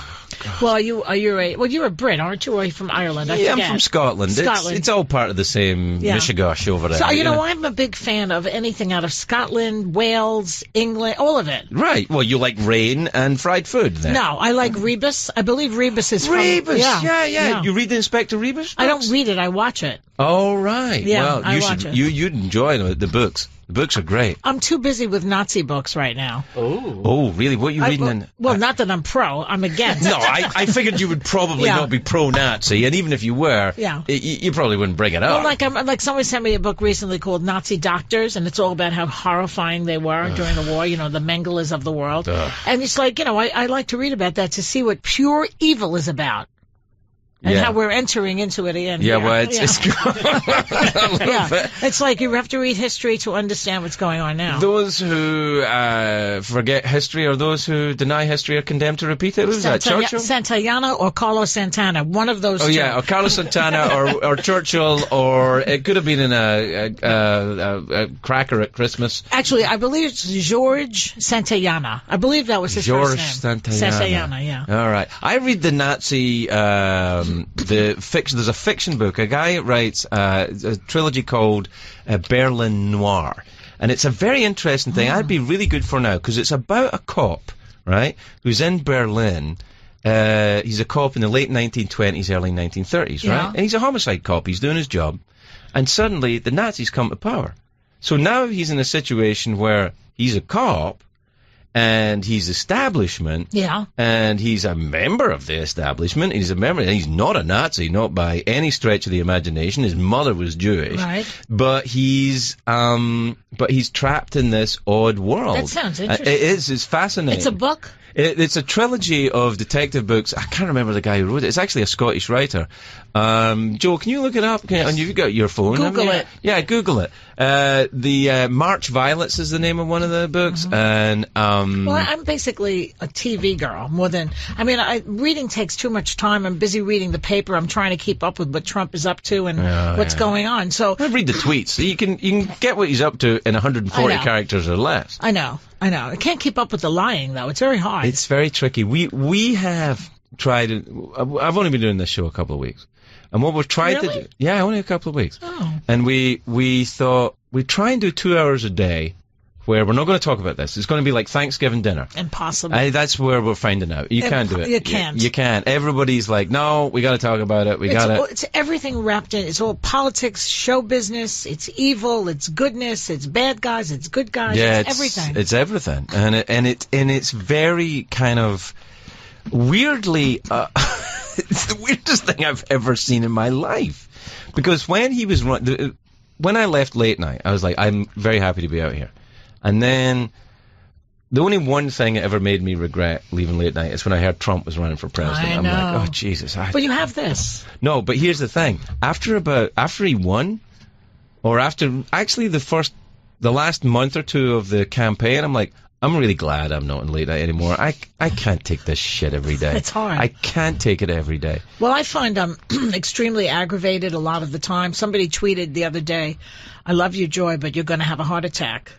Well, you're a Brit, aren't you? Or are you from Ireland? I'm from Scotland. It's all part of the same mishigosh over there. So, I'm a big fan of anything out of Scotland, Wales, England, all of it. Right. Well, you like rain and fried food, then? No, I like Rebus. I believe Rebus is from... Rebus, yeah. You read the Inspector Rebus books? I don't read it, I watch it. Oh, right. Yeah, well, you'd enjoy the books. The books are great. I'm too busy with Nazi books right now. Oh, really? What are you reading? Not that I'm pro. I'm against. No, I figured you would probably not be pro-Nazi, and even if you were, you probably wouldn't bring it up. Well, like somebody sent me a book recently called Nazi Doctors, and it's all about how horrifying they were during the war, the Mengeles of the world. And it's like, I like to read about that to see what pure evil is about. And how we're entering into it again. Yeah, well, it's it's like you have to read history to understand what's going on now. Those who forget history or those who deny history are condemned to repeat it. Who's that, Churchill? Santayana or Carlos Santana, one of those two. Oh, yeah, or Carlos Santana or Churchill, or it could have been in a cracker at Christmas. Actually, I believe it's George Santayana. I believe that was his first name. Santayana, yeah. All right. I read the Nazi... there's a fiction book. A guy writes a trilogy called Berlin Noir, and it's a very interesting thing. I'd be really good for now because it's about a cop, right, who's in Berlin. He's a cop in the late 1920s, early 1930s, right? And he's a homicide cop. He's doing his job, and suddenly the Nazis come to power. So now he's in a situation where he's a cop. And he's establishment, and he's a member of the establishment. He's a member, and he's not a Nazi, not by any stretch of the imagination. His mother was Jewish, right? But he's trapped in this odd world. That sounds interesting. It is. It's fascinating. It's a book. It's a trilogy of detective books. I can't remember the guy who wrote it. It's actually a Scottish writer. Joel, can you look it up? And you've got your phone. Google it. Yeah, Google it. The March Violets is the name of one of the books. And well, I'm basically a TV girl more than. I mean, reading takes too much time. I'm busy reading the paper. I'm trying to keep up with what Trump is up to and what's going on. So I read the tweets. So you can get what he's up to in 140 characters or less. I know. I can't keep up with the lying though. It's very hard. It's very tricky. We have tried. I've only been doing this show a couple of weeks, and what we've tried to do, only a couple of weeks. Oh. And we thought we'd try and do 2 hours a day, where we're not going to talk about this. It's going to be like Thanksgiving dinner. Impossible. That's where we're finding out. You can't do it. You can't. You can't. Everybody's like, no, we got to talk about it. It's everything wrapped in. It's all politics, show business. It's evil. It's goodness. It's bad guys. It's good guys. Yeah, it's everything. It's everything, and it's very kind of weirdly. It's the weirdest thing I've ever seen in my life, because when I left late night, I was like, I'm very happy to be out here. And then the only one thing that ever made me regret leaving late night is when I heard Trump was running for president. I know. I'm like, oh, Jesus. But you have this. No, but here's the thing. After he won, or after actually the last month or two of the campaign, I'm like, I'm really glad I'm not in late night anymore. I can't take this shit every day. It's hard. I can't take it every day. Well, I find I'm extremely aggravated a lot of the time. Somebody tweeted the other day, I love you, Joy, but you're going to have a heart attack.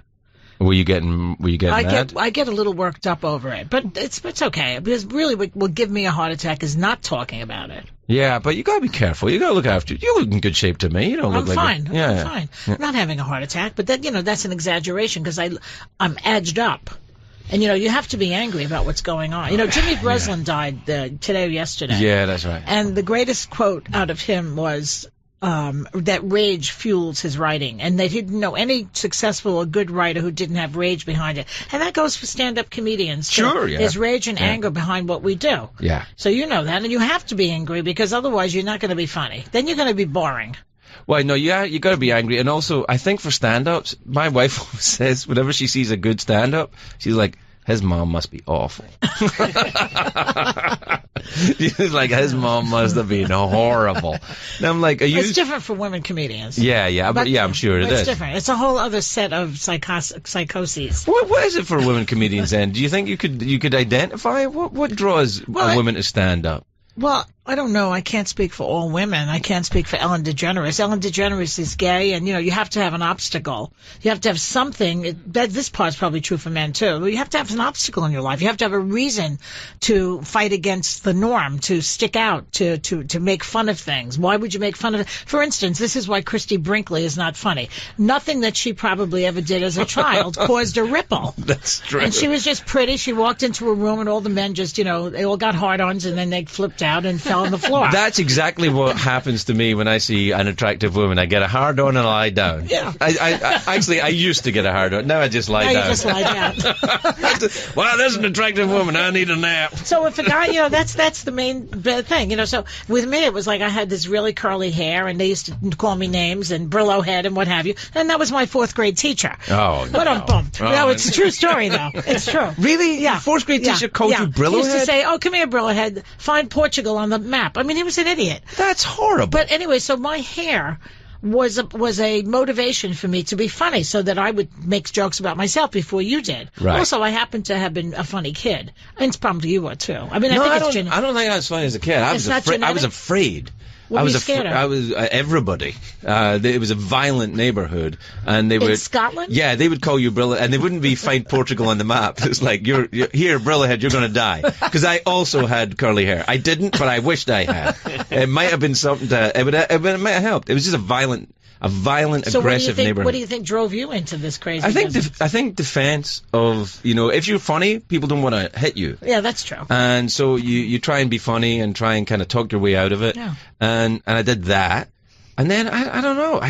Were you getting mad? I get a little worked up over it, but it's okay. Because really what will give me a heart attack is not talking about it. Yeah, but you got to be careful. You got to look after you. You look in good shape to me. You don't look I'm like fine. I'm fine. I'm not having a heart attack, but that's an exaggeration because I'm edged up. And, you have to be angry about what's going on. Jimmy Breslin died today or yesterday. Yeah, that's right. And the greatest quote out of him was that rage fuels his writing. And they didn't know any successful or good writer who didn't have rage behind it. And that goes for stand-up comedians, too. Sure, yeah. There's rage and anger behind what we do. Yeah. So you know that. And you have to be angry because otherwise you're not going to be funny. Then you're going to be boring. Well, no, you got to be angry. And also, I think for stand-ups, my wife says whenever she sees a good stand-up, she's like, his mom must be awful. She's like, his mom must have been horrible. And I'm like, it's different for women comedians. Yeah, but I'm sure it is. It's different. It's a whole other set of psychoses. What is it for women comedians then? Do you think you could identify what draws a woman to stand up? Well, I don't know. I can't speak for all women. I can't speak for Ellen DeGeneres. Ellen DeGeneres is gay, and, you have to have an obstacle. You have to have something. This part's probably true for men, too. You have to have an obstacle in your life. You have to have a reason to fight against the norm, to stick out, to make fun of things. Why would you make fun of it? For instance, this is why Christy Brinkley is not funny. Nothing that she probably ever did as a child caused a ripple. That's true. And she was just pretty. She walked into a room, and all the men just, they all got hard-ons, and then they flipped out and fell on the floor. That's exactly what happens to me when I see an attractive woman. I get a hard on and I lie down. Yeah. I used to get a hard on. Now I just lie down. You just lie down. Well, there's an attractive woman. I need a nap. So if a guy, that's the main thing, So with me, it was like I had this really curly hair, and they used to call me names and Brillo head and what have you. And that was my 4th grade teacher. Oh, no. It's a true story, though. It's true. Really? Yeah. 4th grade teacher called you Brillo head? He used to say, "Oh, come here, Brillo head. Find Portugal on the map." I mean, he was an idiot. That's horrible. But anyway, so my hair was a motivation for me to be funny, so that I would make jokes about myself before you did. Right. Also, I happen to have been a funny kid, and it's probably you were too. I mean, I think don't think I was funny as a kid. I was afraid. What were you scared of? I was everybody. It was a violent neighborhood, and they would in Scotland. Yeah, they would call you Brillo, and they wouldn't be find Portugal on the map. It's like you're here, Brillohead, you're going to die. Because I also had curly hair. I didn't, but I wished I had. It might have been something it might have helped. It was just a violent, aggressive neighborhood. What do you think drove you into this crazy? I think defense of if you're funny, people don't want to hit you. Yeah, that's true. And so you try and be funny and try and kind of talk your way out of it. Yeah. And I did that. And then I don't know.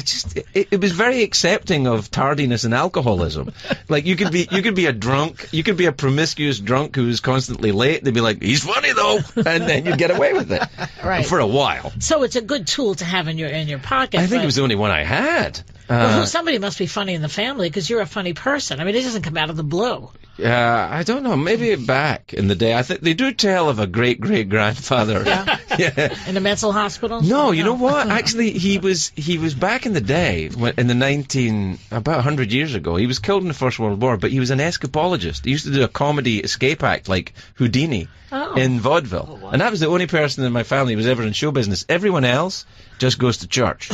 It was very accepting of tardiness and alcoholism. Like you could be a drunk, you could be a promiscuous drunk who was constantly late. They'd be like, "He's funny though," and then you'd get away with it right. for a while. So it's a good tool to have in your pocket. I think it was the only one I had. Somebody must be funny in the family because you're a funny person. I mean, it doesn't come out of the blue. I don't know. Maybe back in the day, I think they do tell of a great grandfather. Yeah. In a mental hospital. No, you know what? Actually, he was back in the day in the about 100 years ago. He was killed in the First World War, but he was an escapologist. He used to do a comedy escape act like Houdini in vaudeville, wow. And that was the only person in my family who was ever in show business. Everyone else just goes to church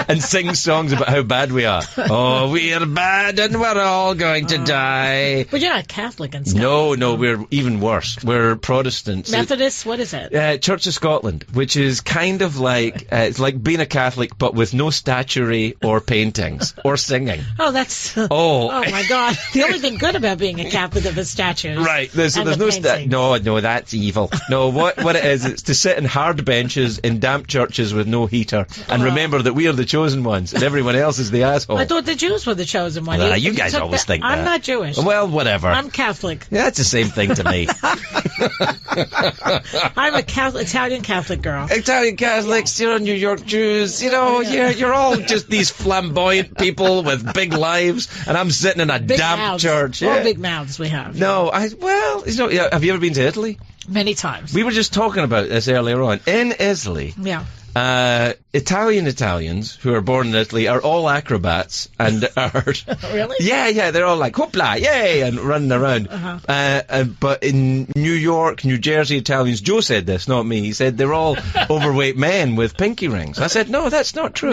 and sings songs about how bad we are. Oh, we are bad and we're all going to die. But you're not Catholic and stuff. No, we're even worse. We're Protestants. Methodist? What is it? Church of Scotland, which is kind of like it's like being a Catholic, but with no statuary or paintings or singing. Oh, that's oh my God! The only thing good about being a Catholic are the statues. Right. There's no No, that's evil. No, what it is, it's to sit in hard benches in damp churches with no heater, and remember that we are the chosen ones, and everyone else is the asshole. I thought the Jews were the chosen ones. You guys always think that. I'm not Jewish. Well, whatever. I'm Catholic. Yeah, that's the same thing to me. I'm a Italian Catholic girl. Italian Catholics, you're New York Jews, you're all just these flamboyant people with big lives, and I'm sitting in a big damp mouths. church. All big mouths we have. No, have you ever been to Italy? Many times. We were just talking about this earlier on. In Italy, Italians who are born in Italy are all acrobats and are really? Yeah, they're all like hoopla, yay, and running around. But in New York, New Jersey Italians, Joe said this, not me. He said they're all overweight men with pinky rings. I said no, that's not true.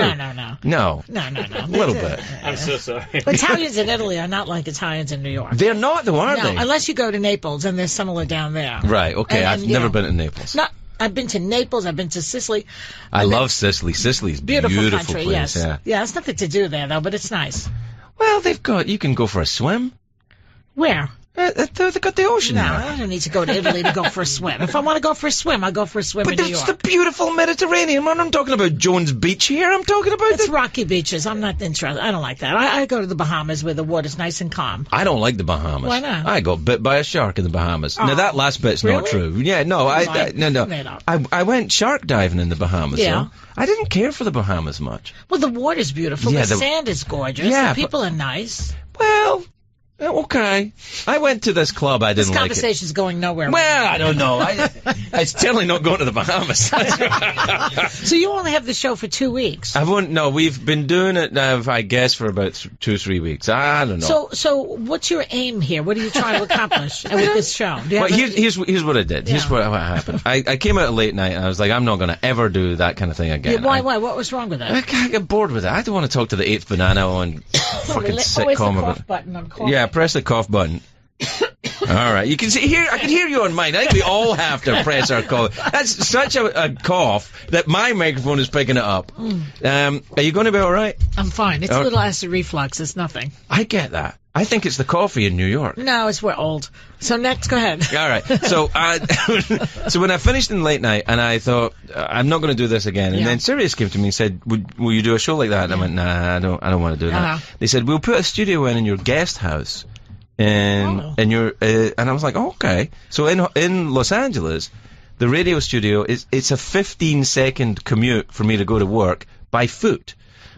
No. A little bit. I'm so sorry. Italians in Italy are not like Italians in New York. They're not, though, are they? Unless you go to Naples, and they're similar down there. Right. Okay. I've never been to Naples. I've been to Naples. I've been to Sicily. I love Sicily. Sicily's beautiful country. Place, yes. Yeah. There's nothing to do there though, but it's nice. Well, you can go for a swim. Where? They've got the ocean there. I don't need to go to Italy to go for a swim. If I want to go for a swim, I'll go for a swim in New York. But it's the beautiful Mediterranean. Man, I'm talking about Jones Beach here. I'm talking about it's rocky beaches. I'm not interested. I don't like that. I go to the Bahamas where the water's nice and calm. I don't like the Bahamas. Why not? I got bit by a shark in the Bahamas. Now, that last bit's really? not true. Yeah, no. I went shark diving in the Bahamas. Yeah. So I didn't care for the Bahamas much. Well, the water's beautiful. Yeah, the sand is gorgeous. Yeah, the people are nice. Well, Okay. I went to this club. I didn't like it. This conversation's going nowhere. Well, I don't know. It's certainly not going to the Bahamas. So you only have the show for 2 weeks. No, we've been doing it now, I guess, for about 2 or 3 weeks. I don't know. So what's your aim here? What are you trying to accomplish with this show? Here's what I did. Here's what happened. I came out late night and I was like, I'm not going to ever do that kind of thing again. Why? What was wrong with that? I get bored with it. I don't want to talk to the 8th banana on fucking sitcom about. Button on yeah, press the cough button. All right, you can see here. I can hear you on mine. I think we all have to press our cough. That's such a cough that my microphone is picking it up. Are you going to be all right? I'm fine. It's a little acid reflux. It's nothing. I get that. I think it's the coffee in New York. No, we're old. So next, go ahead. All right. So, so when I finished in late night, and I thought I'm not going to do this again, and then Sirius came to me and said, "Will you do a show like that?" And I went, "Nah, I don't want to do that." They said, "We'll put a studio in your guest house." And I was like, okay. So in Los Angeles, the radio studio it's a 15-second commute for me to go to work by foot,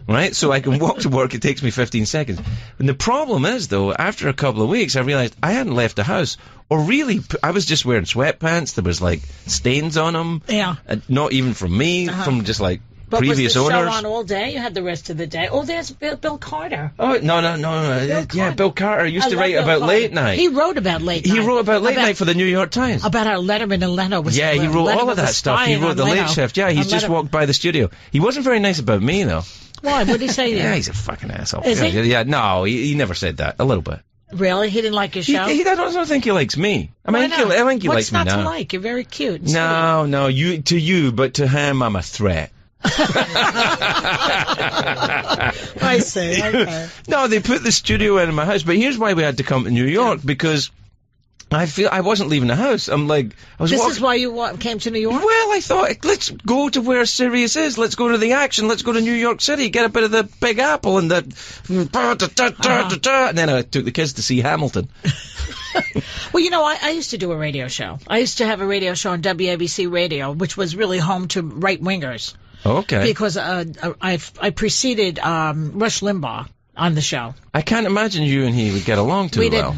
right? So I can walk to work. It takes me 15 seconds. And the problem is, though, after a couple of weeks, I realized I hadn't left the house, or really, I was just wearing sweatpants. There was like stains on them. Yeah. Not even from me, from just like. But previous was the owners. Show on all day? You had the rest of the day. Oh, there's Bill Carter. Oh, no. Bill Carter used to write about late night. He wrote about late night. He wrote about late night for the New York Times. About how Letterman and Leno was. Yeah, he wrote all of that stuff. He wrote The Late Shift. Yeah, he's just walked by the studio. He wasn't very nice about me, though. Why? What did he say to you? Yeah, he's a fucking asshole. Is he? Yeah, no, he never said that. A little bit. Really? He didn't like your show? I don't think he likes me. I think he likes me now. What's not to like? You're very cute. No, to you, but to him, I'm a threat. I see. Okay. No, they put the studio in my house, but here's why we had to come to New York, because I wasn't leaving the house. I'm like, This is why you came to New York? Well, I thought, let's go to where Sirius is. Let's go to the action. Let's go to New York City. Get a bit of the Big Apple and the... And then I took the kids to see Hamilton. Well, I used to do a radio show. I used to have a radio show on WABC Radio, which was really home to right-wingers. Okay. Because I preceded Rush Limbaugh on the show. I can't imagine you and he would get along too well.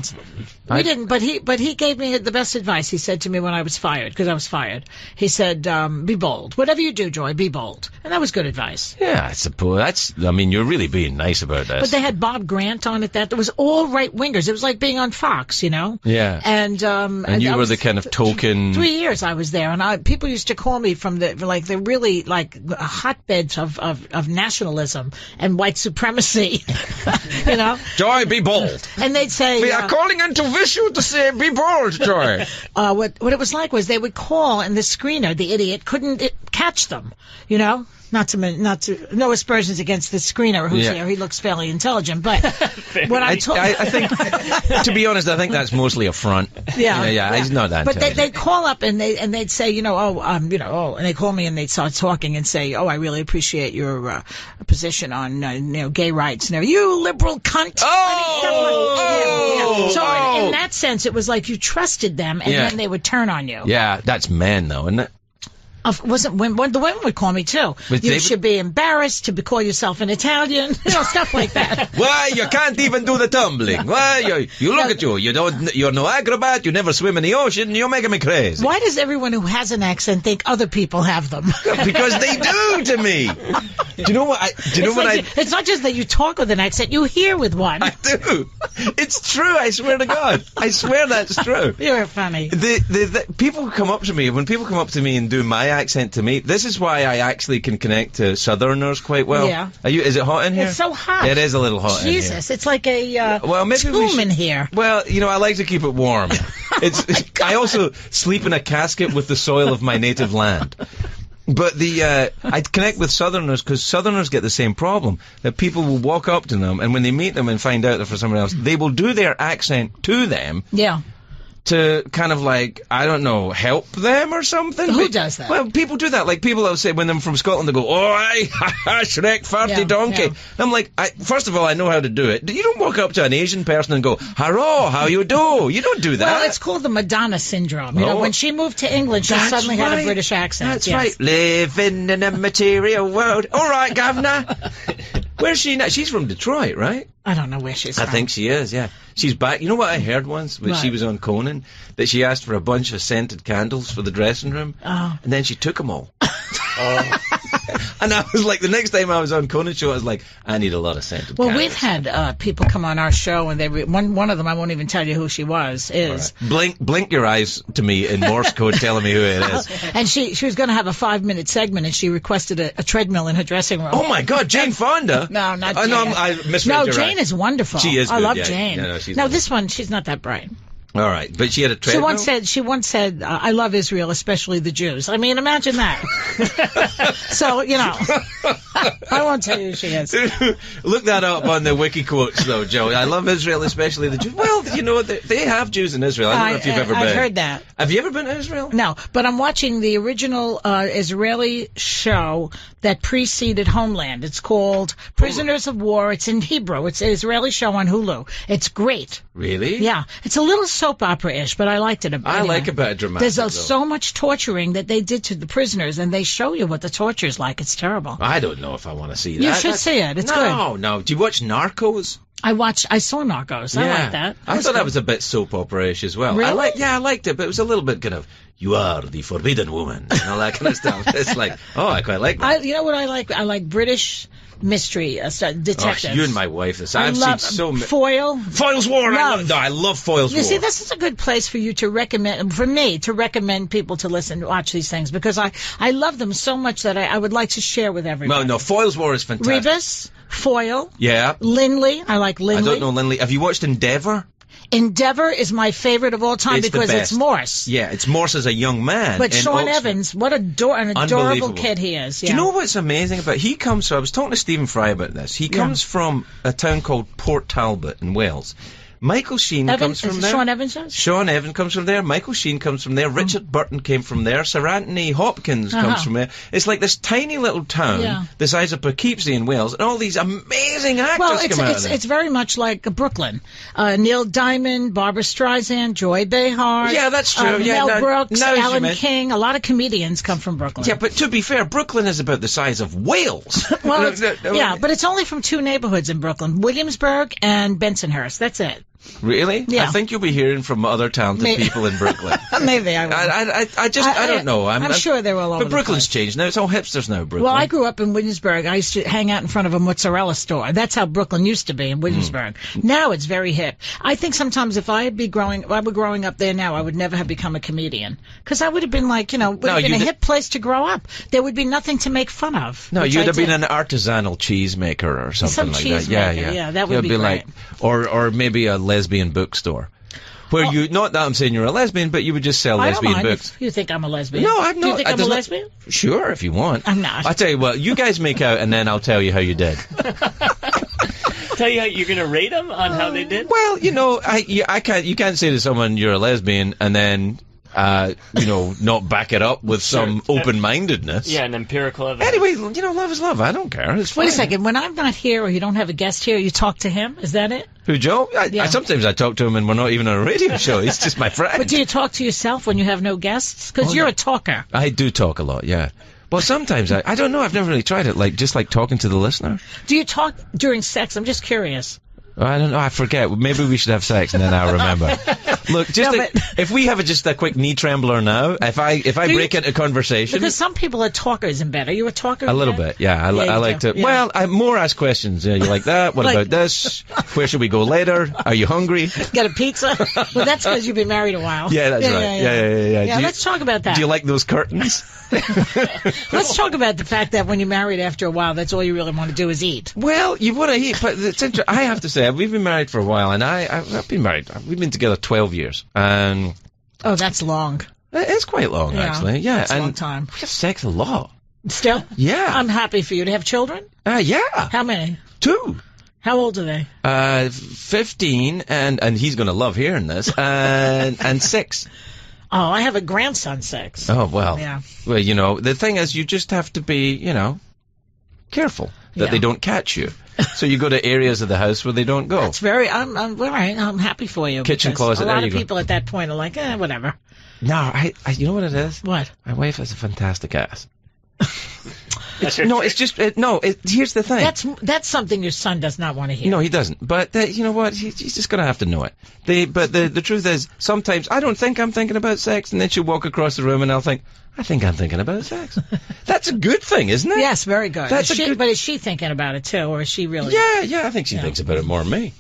We didn't, but he gave me the best advice. He said to me when I was fired, because I was fired, he said, be bold. Whatever you do, Joy, be bold. And that was good advice. Yeah, I suppose. You're really being nice about this. But they had Bob Grant on it. That was all right-wingers. It was like being on Fox, Yeah. And you were the kind of token... 3 years I was there, and people used to call me from the really hotbeds of nationalism and white supremacy, Joy, be bold. And they'd say... We are calling into visual to say, be bold, Joy. What it was like was they would call, and the screener, the idiot, couldn't catch them, Not to no aspersions against the screener who's here. He looks fairly intelligent, but what I think, to be honest, I think that's mostly a front. Yeah. He's not that. But they'd call up and they'd say, and they call me and they'd start talking and say, I really appreciate your position on gay rights. You liberal cunt. So in that sense, it was like you trusted them, and then they would turn on you. Yeah, that's men, though, isn't it? Wasn't when the women would call me too. You should be embarrassed to call yourself an Italian, stuff like that. Why you can't even do the tumbling? Why you look at you? You're no acrobat. You never swim in the ocean. You're making me crazy. Why does everyone who has an accent think other people have them? Because they do to me. Do you know what? It's not just that you talk with an accent. You hear with one. I do. It's true. I swear to God. I swear that's true. You're funny. The people come up to me when people come up to me and do my accent to me. This is why I actually can connect to Southerners quite well. Yeah. Is it hot in here? It's so hot. It is a little hot in here. Jesus, it's like a tomb in here. Well, I like to keep it warm. I also sleep in a casket with the soil of my native land. But I connect with Southerners because Southerners get the same problem, that people will walk up to them, and when they meet them and find out they're from somewhere else, they will do their accent to them. Yeah. To kind of help them or something. Who does that? Well, people do that. Like people will say when they're from Scotland, they go, "Oh, Shrek, farty donkey." Yeah. I'm like, first of all, I know how to do it. You don't walk up to an Asian person and go, "Hello, how you do?" You don't do that. Well, it's called the Madonna syndrome. When she moved to England, she suddenly had a British accent. That's right. Living in a material world. All right, governor. Where's she now? She's from Detroit, right? I don't know where she's from. I think she is, yeah. She's back. You know what I heard once when she was on Conan? That she asked for a bunch of scented candles for the dressing room, and then she took them all. And I was like, the next time I was on Conan's show, I was like, I need a lot of scented candles. We've had people come on our show, and one of them, I won't even tell you who she was, is... Right. Blink your eyes to me in Morse code telling me who it is. And she was going to have a 5-minute segment, and she requested a treadmill in her dressing room. Oh, my God, Jane Fonda? No, not Jane. No, I misread your Jane is wonderful. She is good, I love yeah. Jane. No, this one, she's not that bright. All right, but she had a treadmill? She once said, I love Israel, especially the Jews. I mean, imagine that. So, you know, I won't tell you who she is. Look that up on the wiki quotes, though, Joe. I love Israel, especially the Jews. Well, you know, they have Jews in Israel. I don't know if you've ever been. I've heard that. Have you ever been to Israel? No, but I'm watching the original Israeli show that preceded Homeland. It's called Prisoners of War. It's in Hebrew. It's an Israeli show on Hulu. It's great. Really? Yeah. It's a little soap opera-ish, but I liked it. I like a bit of dramatic. There's so much torturing that they did to the prisoners, and they show you what the torture is like. It's terrible. I don't know if I want to see that. You should see it. It's good. No. Do you watch Narcos? I saw Narcos. I like that. I thought that was a bit soap opera-ish as well. Really? I liked it, but it was a little bit kind of, you are the forbidden woman, and all that kind of stuff. It's like, I quite like that. You know what I like? I like British mystery detectives. You and my wife. I've seen so many. Foyle's War. I love Foyle's War. You see, this is a good place for you to recommend, for me, to recommend people to watch these things, because I love them so much that I would like to share with everybody. No, Foyle's War is fantastic. Rebus, Foyle. Yeah. Lindley. I like Lindley. I don't know Lindley. Have you watched Endeavour? Endeavour is my favorite of all time because it's Morse. Yeah, it's Morse as a young man. But Sean Evans, what an adorable kid he is. Yeah. Do you know what's amazing about he comes from, I was talking to Stephen Fry about this. He comes from a town called Port Talbot in Wales. Michael Sheen comes from there. Sean Evans does? Sean Evans comes from there. Michael Sheen comes from there. Richard Burton came from there. Sir Anthony Hopkins comes from there. It's like this tiny little town the size of Poughkeepsie in Wales, and all these amazing actors come out of there. It's very much like Brooklyn. Neil Diamond, Barbara Streisand, Joy Behar. Yeah, that's true. Mel Brooks, Alan King. A lot of comedians come from Brooklyn. Yeah, but to be fair, Brooklyn is about the size of Wales. Well, but it's only from 2 neighborhoods in Brooklyn, Williamsburg and Bensonhurst. That's it. Really? Yeah. I think you'll be hearing from other talented people in Brooklyn. Maybe I will. I don't know. I'm sure they're all over But Brooklyn's changed now. It's all hipsters now, Brooklyn. Well, I grew up in Williamsburg. I used to hang out in front of a mozzarella store. That's how Brooklyn used to be in Williamsburg. Now it's very hip. I think sometimes if I were growing up there now, I would never have become a comedian. Because I would have been like, would have been a hip place to grow up. There would be nothing to make fun of. No, you'd have been an artisanal cheesemaker or something like that. Yeah, that would be great. Like, or maybe a lesbian bookstore. Where not that I'm saying you're a lesbian, but you would just sell lesbian books. If you think I'm a lesbian? No, I'm not. Do you think I'm a lesbian? Sure, if you want. I'm not. I tell you what, you guys make out, and then I'll tell you how you did. Tell you how you're going to rate them on how they did? Well, you can't say to someone you're a lesbian and then not back it up with some open-mindedness. Yeah, an empirical evidence. Anyway, love is love. I don't care. It's fine. Wait a second. When I'm not here or you don't have a guest here, you talk to him? Is that it? Who, Joe? Sometimes I talk to him and we're not even on a radio show. He's just my friend. But do you talk to yourself when you have no guests? Because you're a talker. I do talk a lot, yeah. Well, sometimes I don't know. I've never really tried it. Just like talking to the listener. Do you talk during sex? I'm just curious. I don't know. I forget. Maybe we should have sex, and then I'll remember. Look, if we have just a quick knee trembler now, if I break into conversation, because some people are talkers in bed. Are you a talker? A little bit, yeah. I like to. Yeah. Well, I more ask questions. You like that? What about this? Where should we go later? Are you hungry? Get a pizza? Well, that's because you've been married a while. Yeah, that's right. Yeah. Let's talk about that. Do you like those curtains? Let's talk about the fact that when you're married after a while, that's all you really want to do is eat. Well, you want to eat, but it's interesting. I have to say, we've been married for a while, and I've been married. We've been together 12 years, and that's long. It's quite long, actually. Yeah, that's a long time. We have sex a lot. Still? Yeah. I'm happy for you to have children. Yeah. How many? 2. How old are they? 15, and he's going to love hearing this, and 6. Oh, I have a grandson, 6. Oh, well. Yeah. Well, the thing is, you just have to be, careful that they don't catch you. So you go to areas of the house where they don't go. That's I'm all right. I'm happy for you. Kitchen closet. A lot of people at that point are like, whatever. No, you know what it is? What? My wife has a fantastic ass. Here's the thing. That's something your son does not want to hear. No, he doesn't. But you know what? He's just going to have to know it. But the truth is, sometimes I don't think I'm thinking about sex, and then she'll walk across the room, and I'll think, I think I'm thinking about sex. That's a good thing, isn't it? Yes, very good. But is she thinking about it, too, or is she really... Yeah, I think she thinks about it more than me.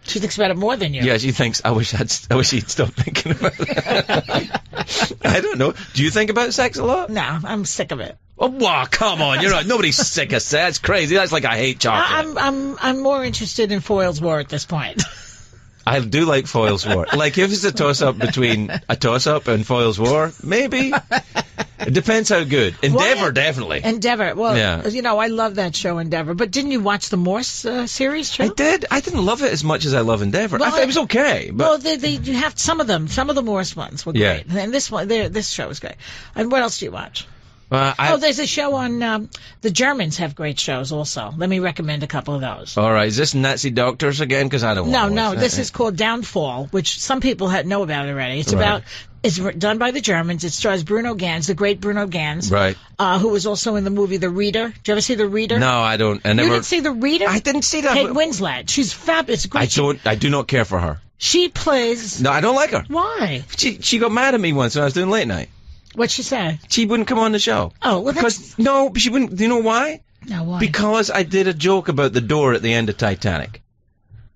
She thinks about it more than you. Yeah, she thinks, I wish he'd stop thinking about it. I don't know. Do you think about sex a lot? No, I'm sick of it. Oh, wow, come on. Nobody's sick of sex. That's crazy. That's like I hate chocolate. I'm more interested in Foyle's War at this point. I do like Foyle's War. Like, if it's a toss-up between a toss-up and Foyle's War, maybe. It depends how good. Endeavour, definitely. Endeavour. Well, I love that show, Endeavour. But didn't you watch the Morse series, too? I did. I didn't love it as much as I love Endeavour. I thought it was okay. But... Well, you have some of them. Some of the Morse ones were great. And this show was great. And what else do you watch? There's a show on, the Germans have great shows also. Let me recommend a couple of those. All right. Is this Nazi Doctors again? Because I don't want to No, this is called Downfall, which some people know about already. It's done by the Germans. It stars Bruno Ganz, the great Bruno Ganz. Right. Who was also in the movie The Reader. Did you ever see The Reader? No, I don't. You didn't see The Reader? I didn't see that. Kate Winslet. She's fabulous. I do not care for her. She plays... No, I don't like her. Why? She got mad at me once when I was doing late night. What'd she say? She wouldn't come on the show. Oh, well, No, she wouldn't. Do you know why? No, why? Because I did a joke about the door at the end of Titanic.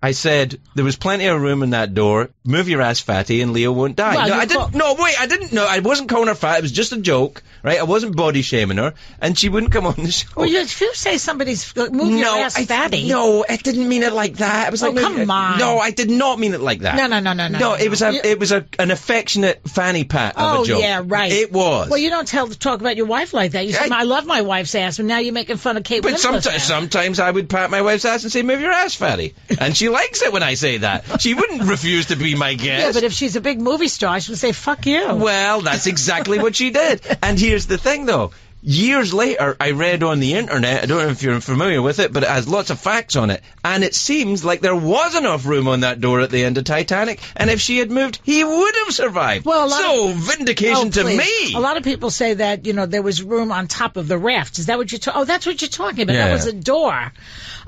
I said, there was plenty of room in that door. Move your ass, fatty, and Leo won't die. Well, I didn't. No, wait, I didn't. No, I wasn't calling her fat. It was just a joke, right? I wasn't body shaming her, and she wouldn't come on the show. Well, if you say somebody's move your ass, fatty. No, I didn't mean it like that. It was come on. No, I did not mean it like that. No. No, it was an affectionate fanny pat of a joke. Oh, yeah, right. It was. Well, you don't talk about your wife like that. You say, I love my wife's ass, and now you're making fun of Kate Winslet's ass. Sometimes I would pat my wife's ass and say, move your ass, fatty. And she likes it when I say that. She wouldn't refuse to be my guest. Yeah, but if she's a big movie star, she would say, fuck you. Well, that's exactly what she did. And here's the thing, though. Years later, I read on the internet, I don't know if you're familiar with it, but it has lots of facts on it, and it seems like there was enough room on that door at the end of Titanic, and if she had moved, he would have survived. Well, vindication to me. A lot of people say that, there was room on top of the raft. Is that what you're talking? Oh, that's what you're talking about. Yeah. That was a door.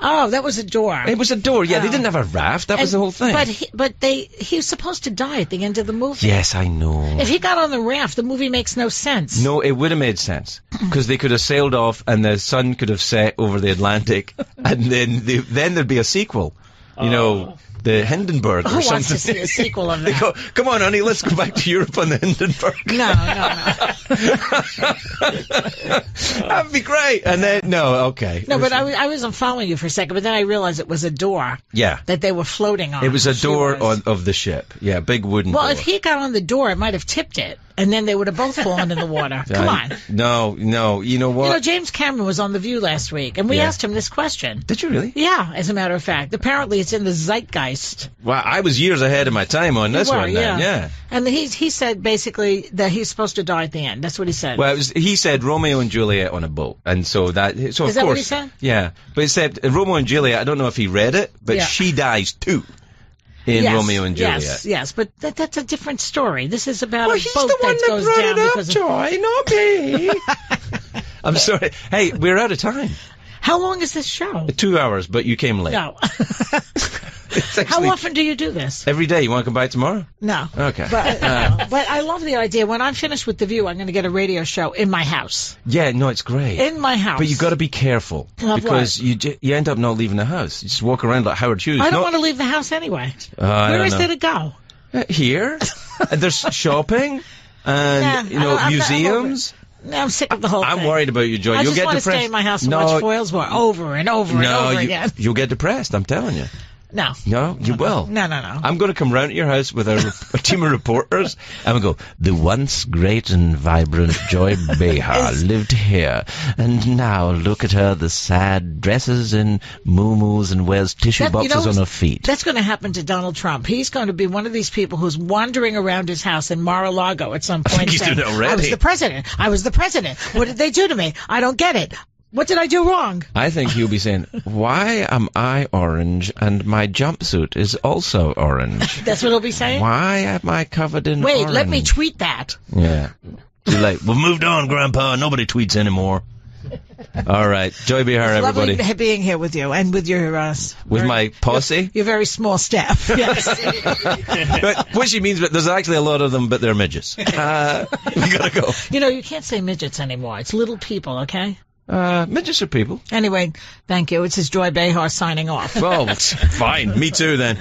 Oh, that was a door. It was a door, yeah. They didn't have a raft. That was the whole thing. But he was supposed to die at the end of the movie. Yes, I know. If he got on the raft, the movie makes no sense. No, it would have made sense. Because they could have sailed off and the sun could have set over the Atlantic, and then there'd be a sequel. The Hindenburg or something. Who wants to see a sequel of that? They go, come on, honey, let's go back to Europe on the Hindenburg. No. That'd be great. And then, okay. No, but I wasn't following you for a second, but then I realized it was a door. Yeah. That they were floating on. It was a door of the ship. Yeah, big wooden door. Well, if he got on the door, it might have tipped it. And then they would have both fallen in the water. Come on. No. You know what? James Cameron was on The View last week, and we asked him this question. Did you really? Yeah, as a matter of fact. Apparently it's in the zeitgeist. Well, I was years ahead of my time on this one then. Yeah. And he said basically that he's supposed to die at the end. That's what he said. Well, he said Romeo and Juliet on a boat. And so of course. Is that what he said? Yeah. But he said Romeo and Juliet, I don't know if he read it, but she dies too. In Romeo and Juliet. Yes, but that's a different story. This is about a boat that goes down because of... Joy, not me. I'm sorry. Hey, we're out of time. How long is this show? 2 hours, but you came late. No. How often do you do this? Every day. You want to come by tomorrow? No. Okay. But I love the idea. When I'm finished with The View, I'm going to get a radio show in my house. Yeah, no, it's great. In my house. But you got to be careful. Because you end up not leaving the house. You just walk around like Howard Hughes. I don't want to leave the house anyway. Where is there to go? Here. There's shopping and, museums. I'm sick of the whole thing. I'm worried about you, Joy. You'll get depressed. I just want to stay in my house and watch Foyle's War over and over and over again. You'll get depressed, I'm telling you. No. No, you will. No. I'm going to come round to your house with a team of reporters, and we'll go, the once great and vibrant Joy Behar lived here, and now look at her, the sad dresses and muumuus and wears tissue boxes on her feet. That's going to happen to Donald Trump. He's going to be one of these people who's wandering around his house in Mar-a-Lago at some point. I think he's doing it already. I was the president. What did they do to me? I don't get it. What did I do wrong? I think he'll be saying, why am I orange and my jumpsuit is also orange? That's what he'll be saying? Why am I covered in orange? Wait, let me tweet that. Yeah. Too late. We've moved on, Grandpa. Nobody tweets anymore. All right. Joy Behar, everybody. Lovely being here with you and with your... with my posse? Your very small staff, yes. But what she means, but there's actually a lot of them, but they're midgets. We gotta go. You know, you can't say midgets anymore. It's little people, okay? Midgets are people. Anyway, thank you. It's his Joy Behar signing off. Well, fine. Me too, then.